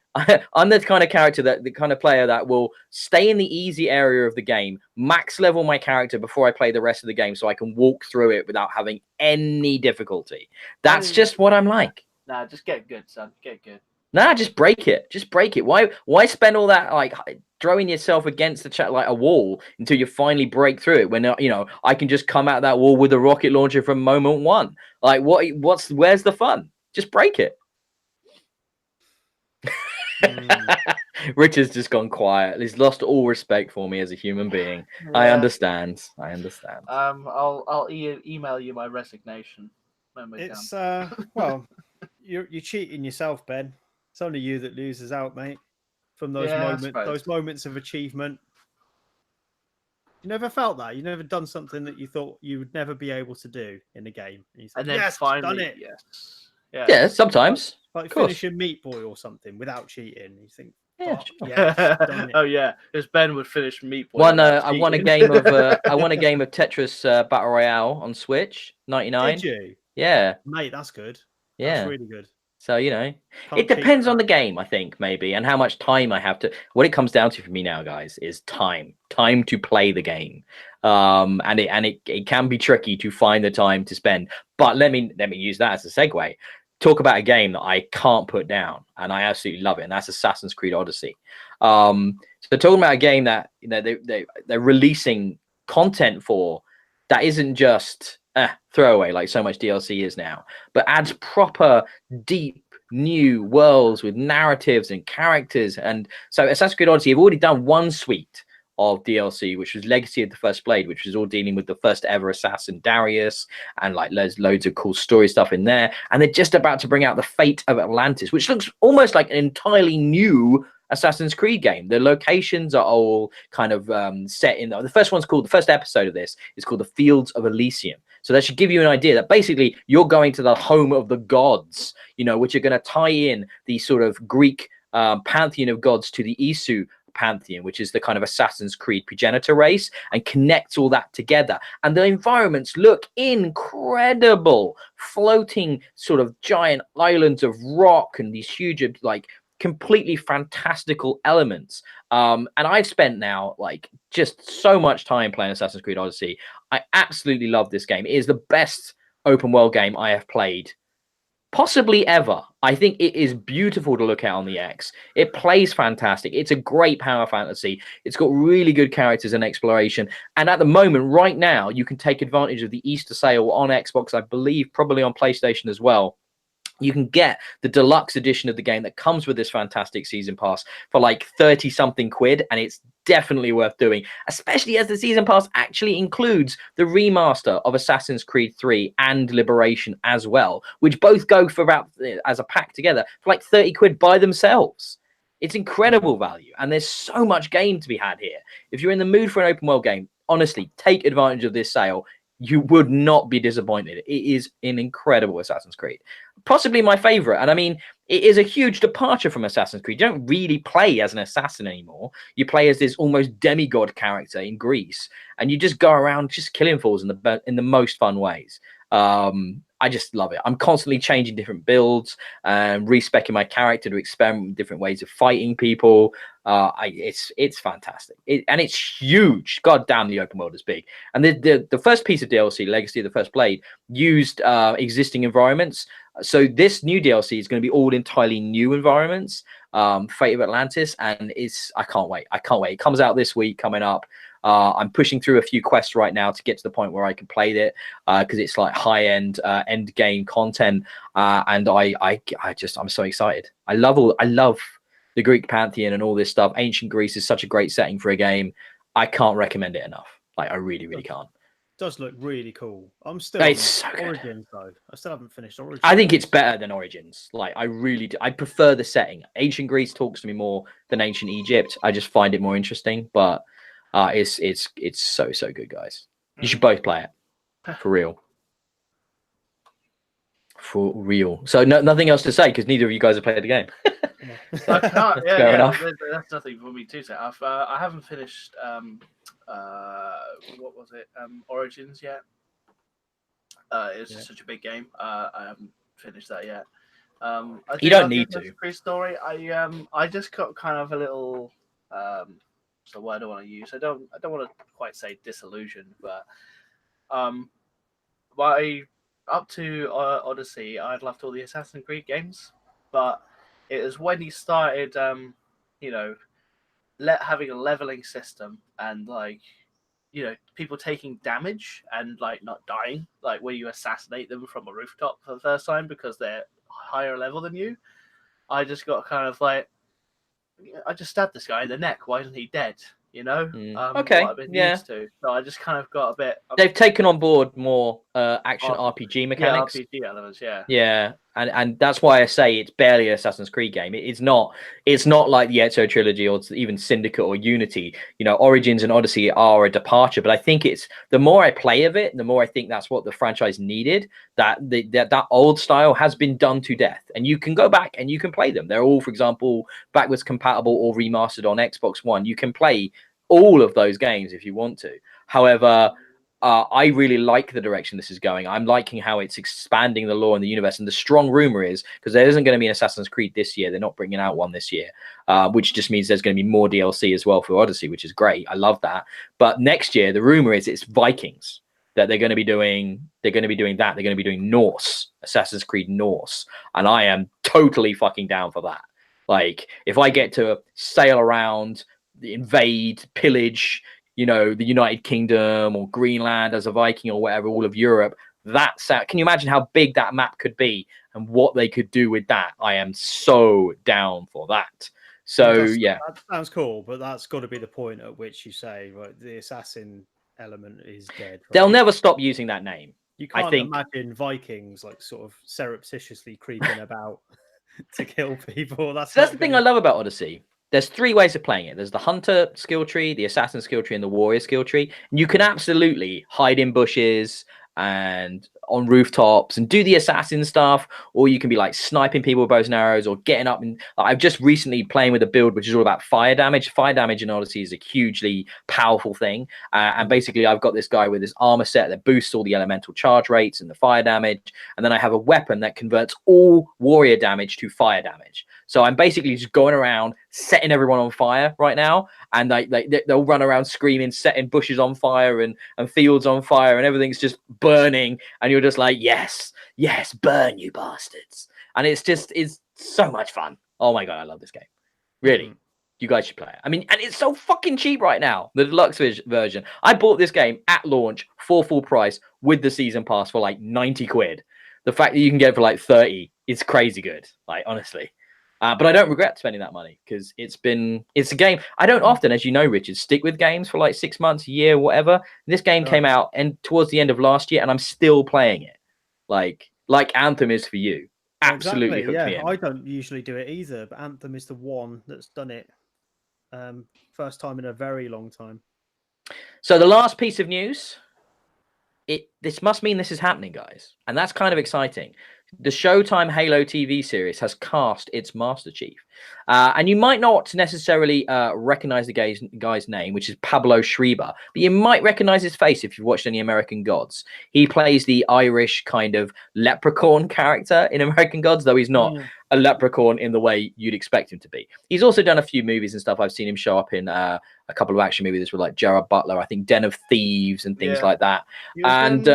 A: I'm the kind of character the kind of player that will stay in the easy area of the game, max level my character before I play the rest of the game so I can walk through it without having any difficulty. That's just what I'm like.
C: Nah, just get good, son. Get good.
A: Nah, just break it. Just break it. Why spend all that like throwing yourself against the like a wall until you finally break through it when you know I can just come out that wall with a rocket launcher from moment one. Like where's the fun? Just break it. Richard's just gone quiet. He's lost all respect for me as a human being. Yeah. I understand.
C: I'll email you my resignation.
B: It's well, you're cheating yourself, Ben. It's only you that loses out, mate. From those moments of achievement. You never felt that. You never done something that you thought you would never be able to do in a game,
C: and then finally,
B: done it.
C: Yes.
A: Yeah, sometimes.
B: Like finishing Meat Boy or something without cheating. You think,
C: oh yeah, because Ben would finish Meat Boy.
A: I won a game of Tetris Battle Royale on Switch, 99.
B: Did you?
A: Yeah,
B: mate, that's good.
A: Yeah,
B: that's really good.
A: So you know, it depends on the game, I think, maybe, and how much time I have to. What it comes down to for me now, guys, is time to play the game. And it can be tricky to find the time to spend. But let me use that as a segue. Talk about a game that I can't put down, and I absolutely love it, and that's Assassin's Creed Odyssey. So talking about a game that you know they're releasing content for that isn't just throwaway like so much DLC is now, but adds proper deep new worlds with narratives and characters. And so Assassin's Creed Odyssey have already done one suite of DLC, which was Legacy of the First Blade, which was all dealing with the first ever assassin Darius, and like there's loads of cool story stuff in there. And they're just about to bring out the Fate of Atlantis, which looks almost like an entirely new Assassin's Creed game. The locations are all kind of set in the first episode of this is called the Fields of Elysium. So that should give you an idea that basically you're going to the home of the gods, you know, which are going to tie in the sort of Greek pantheon of gods to the Isu pantheon, which is the kind of Assassin's Creed progenitor race, and connects all that together. And the environments look incredible, floating sort of giant islands of rock and these huge like completely fantastical elements. And I've spent now like just so much time playing Assassin's Creed Odyssey. I absolutely love this game. It is the best open world game I have played possibly ever. I think it is beautiful to look at on the X. It plays fantastic. It's a great power fantasy. It's got really good characters and exploration. And at the moment, right now, you can take advantage of the Easter sale on Xbox, I believe, probably on PlayStation as well. You can get the deluxe edition of the game that comes with this fantastic season pass for like 30 something quid, and it's definitely worth doing, especially as the season pass actually includes the remaster of Assassin's Creed 3 and Liberation as well, which both go for about as a pack together for like 30 quid by themselves. It's incredible value, and there's so much game to be had here. If you're in the mood for an open world game, honestly, take advantage of this sale. You would not be disappointed. It is an incredible Assassin's Creed, possibly my favorite. And I mean, it is a huge departure from Assassin's Creed. You don't really play as an assassin anymore. You play as this almost demigod character in Greece, and you just go around just killing fools in the most fun ways. I just love it. I'm constantly changing different builds and respecing my character to experiment with different ways of fighting people. It's fantastic. And it's huge. God damn, the open world is big. And the first piece of DLC, Legacy of the First Blade, used existing environments. So this new DLC is going to be all entirely new environments. Fate of Atlantis, and I can't wait. I can't wait. It comes out this week, coming up. I'm pushing through a few quests right now to get to the point where I can play it because it's like high-end end game content, and I'm so excited. I love the Greek pantheon and all this stuff. Ancient Greece is such a great setting for a game. I can't recommend it enough. Like, I really can't.
B: It does look really cool. I'm still
A: on
B: Origins though. I still haven't finished Origins.
A: I think it's better than Origins. Like, I really do. I prefer the setting. Ancient Greece talks to me more than Ancient Egypt. I just find it more interesting, but it's so good, guys. You should both play it for real. For real. So nothing else to say because neither of you guys have played the game.
C: I can't. Fair enough. That's nothing for me to say. I haven't finished. What was it? Origins yet. It's just such a big game. I haven't finished that yet.
A: You don't need to.
C: Pre-story. I just got kind of a little. So what I don't want to use. I don't want to quite say disillusioned, but up to Odyssey, I'd loved all the Assassin's Creed games, but it was when he started, having a leveling system and people taking damage and not dying, like where you assassinate them from a rooftop for the first time because they're higher level than you. I just got kind of like, I just stabbed this guy in the neck. Why isn't he dead?
A: Okay, yeah.
C: So I just kind of got a bit.
A: They've taken on board more action RPG mechanics.
C: Yeah, RPG elements, yeah.
A: Yeah, and that's why I say it's barely an Assassin's Creed game. It's not like the Ezio trilogy or even Syndicate or Unity. Origins and Odyssey are a departure, but I think it's the more I play of it, the more I think that's what the franchise needed. That old style has been done to death, and you can go back and you can play them. They're all, for example, backwards compatible or remastered on Xbox One. You can play all of those games if you want to. However, I really like the direction this is going. I'm liking how it's expanding the lore in the universe. And the strong rumor is, because there isn't going to be an Assassin's Creed this year, they're not bringing out one this year, which just means there's going to be more DLC as well for Odyssey, which is great. I love that. But next year, the rumor is it's Vikings that they're going to be doing. They're going to be doing that. They're going to be doing Norse, Assassin's Creed Norse. And I am totally fucking down for that. Like, if I get to sail around, invade, pillage, the United Kingdom or Greenland as a Viking or whatever, all of Europe, can you imagine how big that map could be and what they could do with that? I am so down for that. So yeah,
B: that sounds cool, but that's got to be the point at which you say, right, the assassin element is dead. Right?
A: They'll never stop using that name.
B: You can't imagine Vikings sort of surreptitiously creeping about to kill people. That's
A: the thing I love about Odyssey. There's 3 ways of playing it. There's the hunter skill tree, the assassin skill tree, and the warrior skill tree. And you can absolutely hide in bushes and on rooftops and do the assassin stuff, or you can be like sniping people with bows and arrows or getting up. And I've just recently playing with a build which is all about fire damage. Fire damage in Odyssey is a hugely powerful thing. And basically I've got this guy with this armor set that boosts all the elemental charge rates and the fire damage. And then I have a weapon that converts all warrior damage to fire damage. So I'm basically just going around setting everyone on fire right now, and they'll run around screaming, setting bushes on fire and fields on fire, and everything's just burning, and you're just like, yes, burn, you bastards. And it's so much fun. Oh my god, I love this game. Really, you guys should play it. I mean, and it's so fucking cheap right now, the deluxe version. I bought this game at launch for full price with the season pass for like 90 quid. The fact that you can get it for like 30 is crazy good, like, honestly. But I don't regret spending that money because it's a game. I don't often, as you know, Richard, stick with games for like 6 months, a year, whatever. This game came out and towards the end of last year, and I'm still playing it. Like Anthem is for you. Absolutely.
B: Exactly, yeah. I don't usually do it either, but Anthem is the one that's done it. First time in a very long time.
A: So the last piece of news this must mean this is happening, guys, and that's kind of exciting. The Showtime Halo TV series has cast its Master Chief, and you might not necessarily recognize the guy's name, which is Pablo Schreiber, but you might recognize his face if you've watched any American Gods. He plays the Irish kind of leprechaun character in American Gods, though he's not a leprechaun in the way you'd expect him to be. He's also done a few movies and stuff. I've seen him show up in a couple of action movies with like Gerard Butler, I think Den of Thieves and things like that.
C: And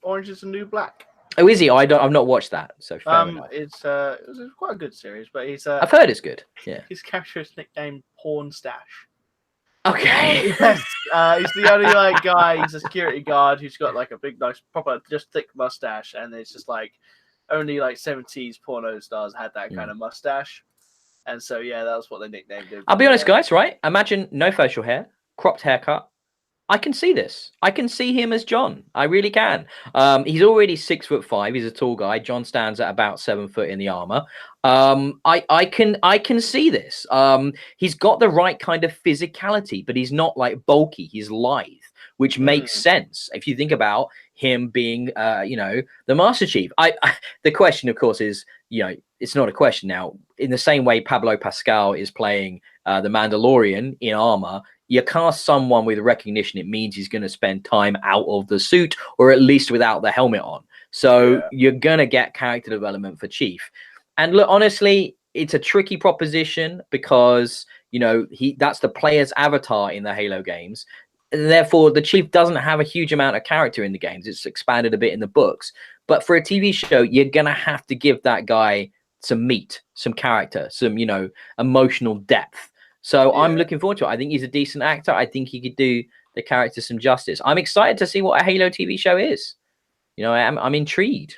C: Orange is the New Black.
A: Oh, is he? I've not watched that. So fair enough.
C: It was quite a good series, but he's
A: I've heard it's good. Yeah.
C: His character is nicknamed Porn Stash.
A: Okay.
C: Yes. He's the only like guy. He's a security guard who's got like a big, nice, proper, just thick mustache, and it's just like only like 70s porno stars had that kind of mustache, and so yeah, that's what they nicknamed him.
A: I'll be honest, guys. Right? Imagine no facial hair, cropped haircut. I can see this. I can see him as John. I really can. He's already 6'5". He's a tall guy. John stands at about 7 foot in the armor. I can see this. He's got the right kind of physicality, but he's not like bulky. He's lithe, which makes sense if you think about him being, the Master Chief. The question, of course, is, it's not a question now. In the same way Pablo Pascal is playing the Mandalorian in armor, you cast someone with recognition, it means he's going to spend time out of the suit, or at least without the helmet on. So you're going to get character development for Chief. And look, honestly, it's a tricky proposition because, that's the player's avatar in the Halo games. Therefore, the Chief doesn't have a huge amount of character in the games. It's expanded a bit in the books. But for a TV show, you're going to have to give that guy some meat, some character, some, emotional depth. So I'm looking forward to it. I think he's a decent actor. I think he could do the character some justice. I'm excited to see what a Halo TV show is. I'm intrigued.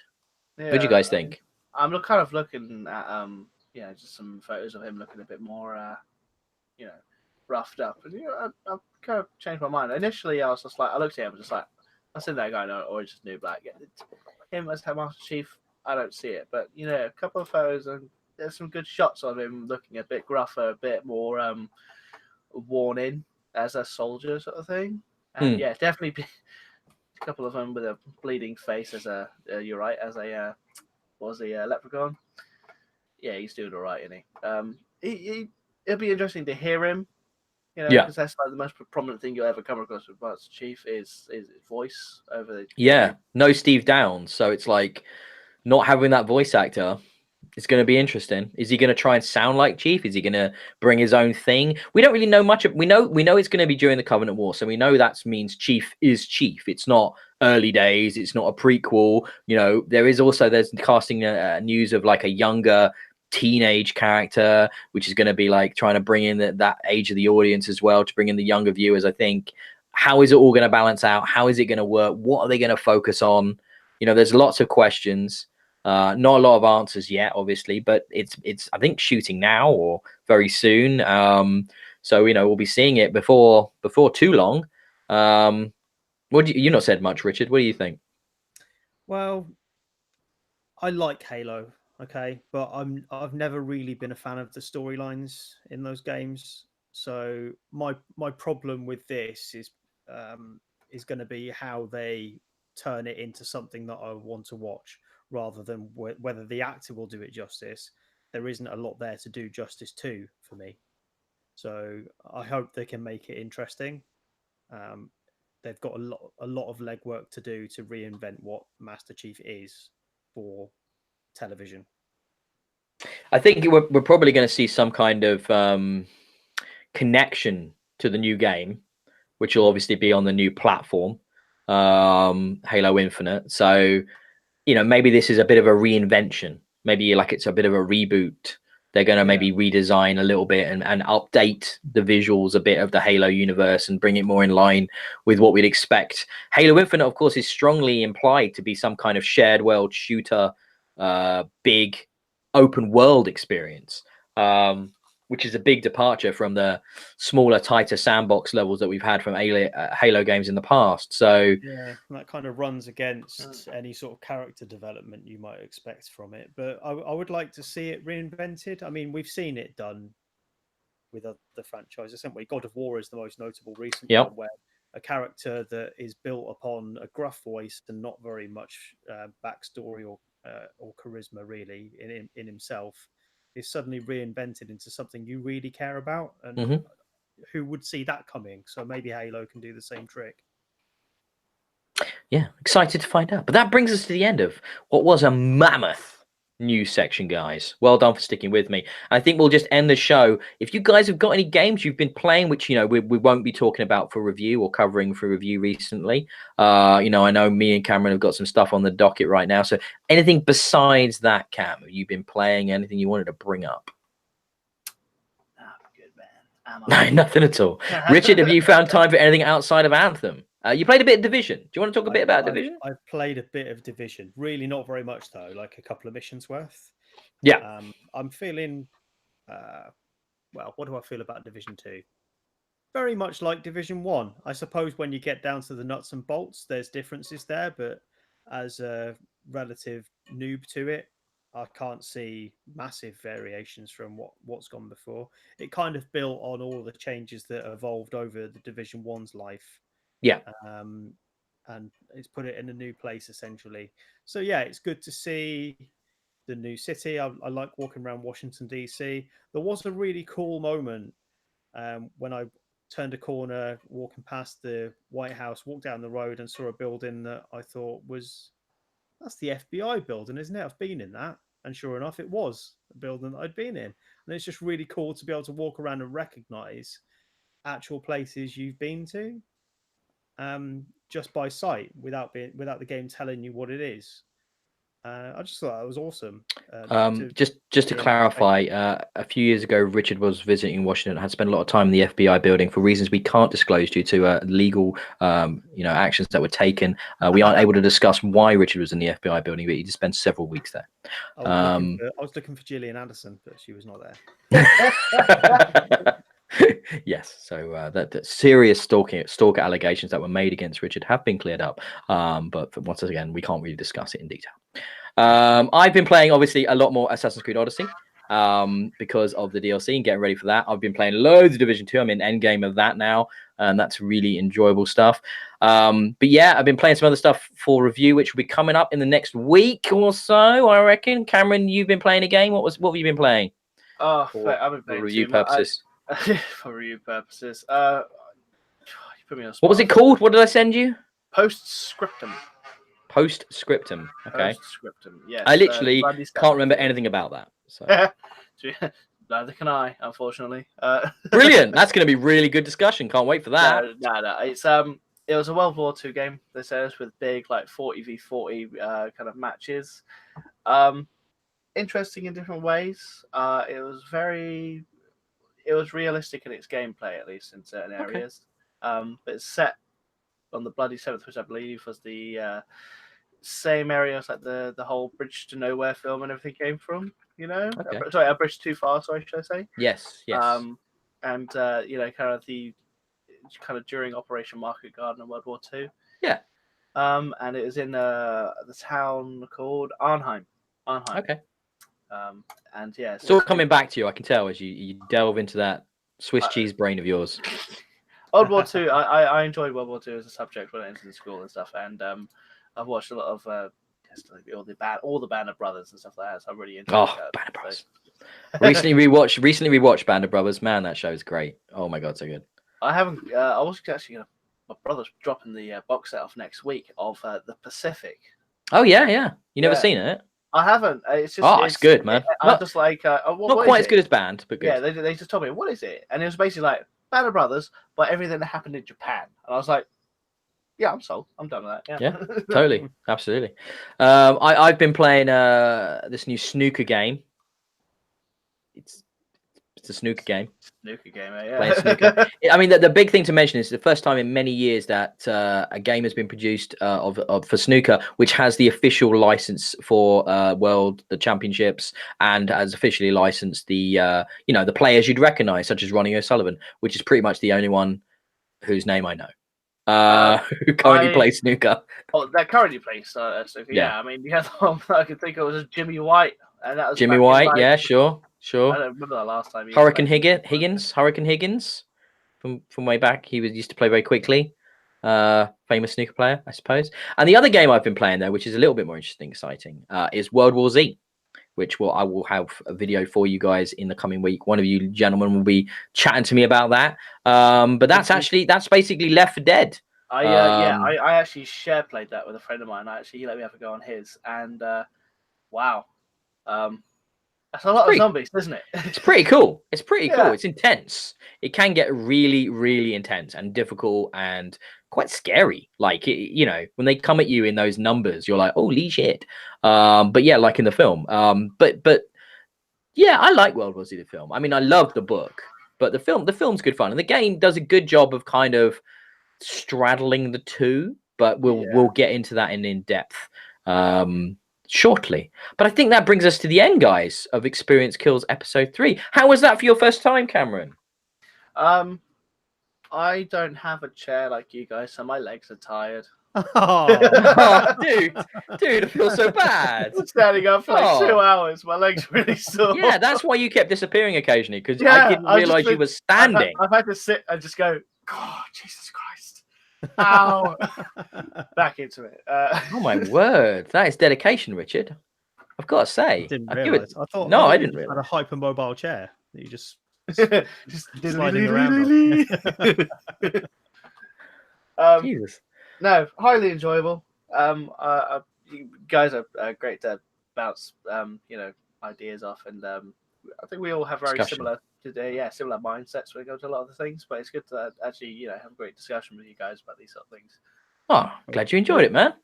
C: Yeah,
A: What do you guys think?
C: I'm kind of looking at, just some photos of him looking a bit more, roughed up. And I've kind of changed my mind. Initially, I was just like, I looked at him, just like, I seen that guy, Orange is the New Black. Him as Master Chief, I don't see it. But a couple of photos and there's some good shots of him looking a bit gruffer, a bit more worn in as a soldier sort of thing. And yeah, definitely a couple of them with a bleeding face as you're right, as a leprechaun. Yeah, he's doing all right, isn't he? It'll be interesting to hear him, because that's like the most prominent thing you'll ever come across with Master Chief is his voice over the
A: no Steve Downs, so it's like not having that voice actor. It's going to be interesting. Is he going to try and sound like Chief? Is he going to bring his own thing? We don't really know much. We know it's going to be during the Covenant War, so we know that means Chief is Chief. It's not early days. It's not a prequel. There's casting news of like a younger teenage character, which is going to be like trying to bring in that age of the audience as well, to bring in the younger viewers. I think. How is it all going to balance out? How is it going to work? What are they going to focus on? There's lots of questions. Not a lot of answers yet, obviously, but it's I think shooting now or very soon. So we'll be seeing it before too long. You not said much, Richard? What do you think?
B: Well, I like Halo, okay, but I've never really been a fan of the storylines in those games. So my problem with this is going to be how they turn it into something that I want to watch, rather than whether the actor will do it justice. There isn't a lot there to do justice to for me. So I hope they can make it interesting. They've got a lot of legwork to do to reinvent what Master Chief is for television.
A: I think we're probably going to see some kind of connection to the new game, which will obviously be on the new platform, Halo Infinite. So maybe this is a bit of a reinvention. Maybe like it's a bit of a reboot. They're going to maybe redesign a little bit and update the visuals a bit of the Halo universe and bring it more in line with what we'd expect. Halo Infinite, of course, is strongly implied to be some kind of shared world shooter, big open world experience, which is a big departure from the smaller, tighter sandbox levels that we've had from Halo games in the past. So
B: yeah, that kind of runs against any sort of character development you might expect from it. But I would like to see it reinvented. I mean, we've seen it done with other franchises, haven't we? God of War is the most notable recent one, where a character that is built upon a gruff voice and not very much backstory or charisma really in himself is suddenly reinvented into something you really care about, and who would see that coming? So maybe Halo can do the same trick.
A: Yeah, excited to find out. But that brings us to the end of what was a mammoth news section, guys. Well done for sticking with me. I think we'll just end the show. If you guys have got any games you've been playing, which, you know, we won't be talking about for review or covering for review recently, you know, I know me and Cameron have got some stuff on the docket right now. So anything besides that, Cam, have you been playing? Anything you wanted to bring up? No, nothing at all. Richard, have you found time for anything outside of Anthem? You played a bit of Division. Do you want to talk a bit about Division?
B: I've played a bit of Division. Really not very much, though. Like a couple of missions worth.
A: Yeah.
B: I'm feeling... well, what do I feel about Division 2? Very much like Division 1. I suppose when you get down to the nuts and bolts, there's differences there. But as a relative noob to it, I can't see massive variations from what's gone before. It kind of built on all the changes that evolved over the Division 1's life.
A: Yeah.
B: And it's put it in a new place, essentially. So, yeah, it's good to see the new city. I like walking around Washington, D.C. There was a really cool moment when I turned a corner, walking past the White House, walked down the road and saw a building that I thought that's the FBI building, isn't it? I've been in that. And sure enough, it was a building that I'd been in. And it's just really cool to be able to walk around and recognize actual places you've been to just by sight without the game telling you what it is. I just thought that was awesome.
A: Just to clarify, a few years ago, Richard was visiting Washington, had spent a lot of time in the FBI building for reasons we can't disclose due to legal, you know, actions that were taken. We aren't able to discuss why Richard was in the FBI building, but he just spent several weeks there.
B: I was looking for Gillian Anderson, but she was not there.
A: Yes, so that serious stalker allegations that were made against Richard have been cleared up, but once again, we can't really discuss it in detail. I've been playing obviously a lot more Assassin's Creed Odyssey because of the DLC and getting ready for that. I've been playing loads of Division 2. I'm in endgame of that now, and that's really enjoyable stuff. But yeah, I've been playing some other stuff for review, which will be coming up in the next week or so, I reckon. Cameron, you've been playing a game. What have you been playing?
C: Oh, I've been playing
A: for review purposes.
C: For review purposes. You put me on the spot.
A: What was it called? What did I send you?
C: Postscriptum.
A: Postscriptum. Okay.
C: Postscriptum. Yes.
A: I literally can't remember anything about that. So.
C: Neither can I, unfortunately.
A: Brilliant. That's going to be really good discussion. Can't wait for that.
C: No. It's it was a World War II game. They said us with big like 40v40 kind of matches. Interesting in different ways. It was realistic in its gameplay, at least in certain areas. But it's set on the Bloody Seventh, which I believe was the same area as like the whole Bridge to Nowhere film and everything came from. You know, sorry, A Bridge Too Far. Sorry, should I say?
A: Yes.
C: And you know, kind of during Operation Market Garden in World War II.
A: Yeah.
C: And it was in the town called Arnhem.
A: Okay.
C: And yeah,
A: it's all coming back to you. I can tell as you delve into that Swiss cheese brain of yours.
C: World War II. I enjoyed World War II as a subject when I went into school and stuff, and I've watched a lot of all the Band of Brothers and stuff like that. So I really enjoyed that.
A: Band of Brothers. Recently rewatched Band of Brothers. Man, that show is great. Oh my god, so good.
C: I haven't. I was actually gonna. My brother's dropping the box set off next week of the Pacific.
A: Oh yeah. You never seen it?
C: I haven't. It's just.
A: It's good, man.
C: I'm just like.
A: Not quite as good as Band, but good.
C: Yeah, they just told me what is it, and it was basically like Band of Brothers, but everything that happened in Japan, and I was like, yeah, I'm sold. I'm done with that.
A: Yeah, totally, absolutely. I've been playing this new snooker game. It's a snooker game.
C: Snooker game, yeah.
A: Playing snooker. I mean, the big thing to mention is the first time in many years that a game has been produced for snooker, which has the official license for the championships and has officially licensed the the players you'd recognise, such as Ronnie O'Sullivan, which is pretty much the only one whose name I know. Who currently plays snooker.
C: Oh, that currently plays snooker. Yeah, I mean, the other one I could think of was Jimmy White, and that was
A: Jimmy White. Yeah, sure.
C: I don't remember that last time.
A: Hurricane Higgins from way back. He used to play very quickly. famous snooker player, I suppose. And the other game I've been playing, though, which is a little bit more interesting, exciting, is World War Z, which I will have a video for you guys in the coming week. One of you gentlemen will be chatting to me about that. But that's basically Left 4 Dead.
C: I actually share played that with a friend of mine. He let me have a go on his, and wow, that's a lot of zombies, isn't it?
A: It's pretty cool. It's pretty cool. It's intense. It can get really, really intense and difficult and quite scary. Like, you know, when they come at you in those numbers, you're like, holy shit. But yeah, like in the film. But yeah, I like World War Z, the film. I mean, I love the book, but the film's good fun, and the game does a good job of kind of straddling the two. But we'll get into that in depth shortly. But I think that brings us to the end, guys, of Experience Kills episode 3. How was that for your first time, Cameron?
C: I don't have a chair like you guys, so my legs are tired.
A: Oh, dude, I feel so bad.
C: I'm standing up for like 2 hours. My legs are really sore.
A: Yeah, that's why you kept disappearing occasionally, because I didn't realize you were standing.
C: I've had to sit and just go, God, Jesus Christ. Ow. Back into it.
A: Oh, my word. That is dedication, Richard. I've got to say.
B: I didn't realize. I thought
A: I didn't realize.
B: Had a hypermobile chair that you just
C: sliding
B: around.
A: Jesus.
C: No, highly enjoyable. You guys are great to bounce, ideas off, and I think we all have very similar mindsets when it comes to a lot of the things. But it's good to actually, have a great discussion with you guys about these sort of things.
A: Oh, glad you enjoyed it, man.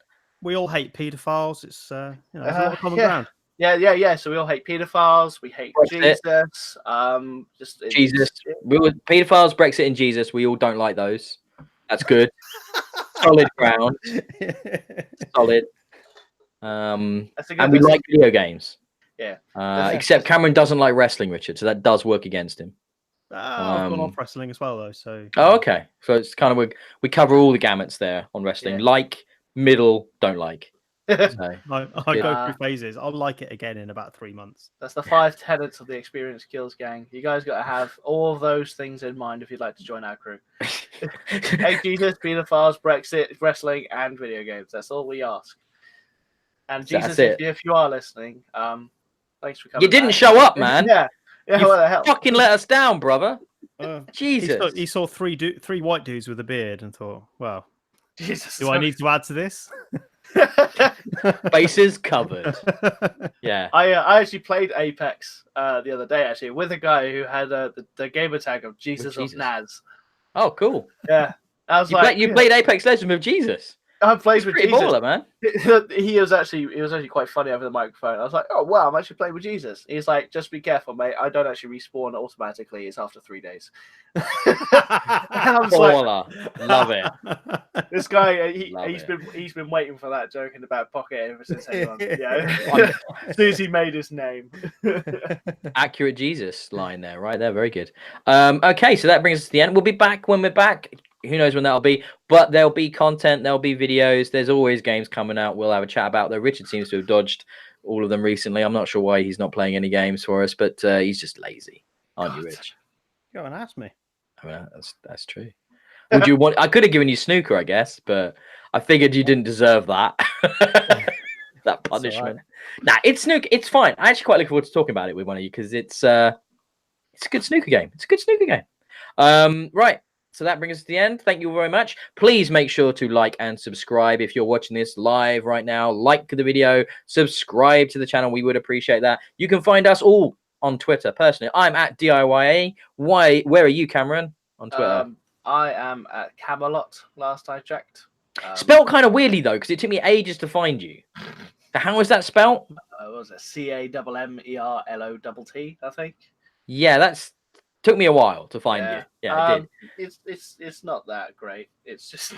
B: We all hate paedophiles. It's there's a lot of common ground.
C: Yeah. So we all hate paedophiles. We hate Jesus.
A: Jesus. Paedophiles, Brexit, and Jesus. We all don't like those. That's good. Solid ground. Solid. And we like video games.
C: Yeah.
A: Except Cameron doesn't like wrestling, Richard. So that does work against him.
B: I've gone off wrestling as well, though. So.
A: Oh, okay. So it's kind of we cover all the gamuts there on wrestling. Like, middle, don't like. So,
B: I go through phases. I'll like it again in about 3 months.
C: That's the 5 tenets of the Experience Kills gang. You guys got to have all of those things in mind if you'd like to join our crew. Hey, Jesus, pedophiles, Brexit, wrestling, and video games. That's all we ask. And Jesus, if you are listening, thanks for coming.
A: You didn't show up, man.
C: Yeah,
A: you
C: what the hell?
A: Fucking let us down, brother. Jesus.
B: He saw three white dudes with a beard and thought, well,
C: Jesus,
B: do I need to add to this?
A: Bases covered. Yeah.
C: I actually played Apex the other day, actually, with a guy who had the gamer tag of Jesus of Naz.
A: Oh, cool.
C: Yeah. I was
A: you played Apex Legends with Jesus.
C: I played with Jesus.
A: Baller, man.
C: He was actually quite funny over the microphone. I was like, oh wow, I'm actually playing with Jesus. He's like, just be careful, mate. I don't actually respawn automatically. It's after 3 days. And I was
A: baller. Love it.
C: This guy, he's been waiting for that joke in the back pocket ever since anyone. Yeah. As soon as he made his name.
A: Accurate Jesus line there, right there. Very good. Okay, so that brings us to the end. We'll be back when we're back. Who knows when that'll be, but there'll be content, there'll be videos, there's always games coming out we'll have a chat about, though Richard seems to have dodged all of them recently. I'm not sure why he's not playing any games for us, but he's just lazy, aren't you, Rich?
B: Go and ask me.
A: I mean, that's true. Would you want? I could have given you snooker, I guess, but I figured you didn't deserve that. That punishment. Right. Nah, it's snooker. It's fine. I actually quite look forward to talking about it with one of you because it's a good snooker game. It's a good snooker game. Right. So that brings us to the end. Thank you very much. Please make sure to like and subscribe if you're watching this live right now. Like the video, subscribe to the channel. We would appreciate that. You can find us all on Twitter. Personally, I'm at DIYA. Where are you, Cameron, on Twitter?
C: I am at Camelot, last I checked.
A: Spelled kind of weirdly, though, because it took me ages to find you. How is that spelled?
C: What was it? CAMMERLOTT, I think.
A: Yeah, took me a while to find you. Yeah, it
C: did. It's not that great. It's just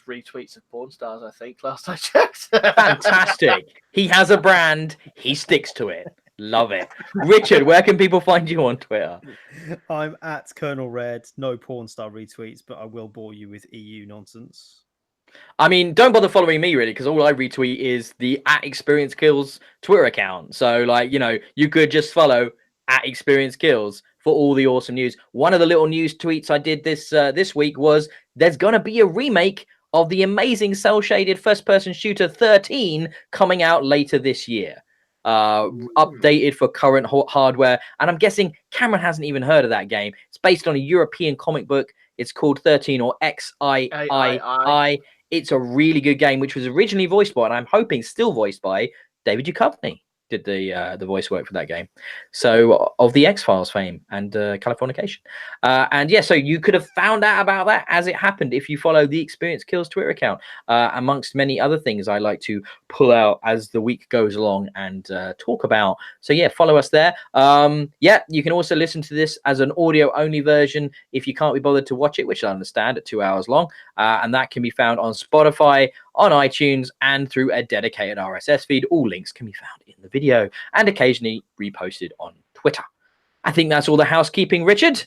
C: retweets of porn stars, I think, last I checked.
A: Fantastic. He has a brand. He sticks to it. Love it. Richard, where can people find you on Twitter?
B: I'm at Colonel Red. No porn star retweets, but I will bore you with EU nonsense.
A: I mean, don't bother following me, really, because all I retweet is the @ExperienceKills Twitter account. So, you could just follow @ExperienceKills for all the awesome news. One of the little news tweets I did this week was there's going to be a remake of the amazing cel-shaded first-person shooter 13 coming out later this year. Updated for current hardware. And I'm guessing Cameron hasn't even heard of that game. It's based on a European comic book. It's called 13 or XIII. It's a really good game, which was originally voiced by, and I'm hoping still voiced by, David Duchovny. Did the voice work for that game, so of the X-Files fame and Californication, and yeah, so you could have found out about that as it happened if you follow the Experience Kills Twitter account, amongst many other things I like to pull out as the week goes along and talk about. So yeah, follow us there. Yeah, you can also listen to this as an audio only version if you can't be bothered to watch it, which I understand at 2 hours long, and that can be found on Spotify, on iTunes, and through a dedicated RSS feed. All links can be found in the video and occasionally reposted on Twitter. I think that's all the housekeeping, Richard.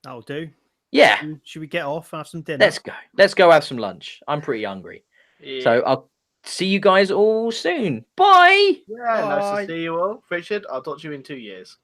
B: That'll do.
A: Yeah.
B: Should we get off and have some dinner?
A: Let's go. Let's go have some lunch. I'm pretty hungry. Yeah. So I'll see you guys all soon. Bye.
C: Yeah, nice to see you all. Richard, I'll talk to you in 2 years.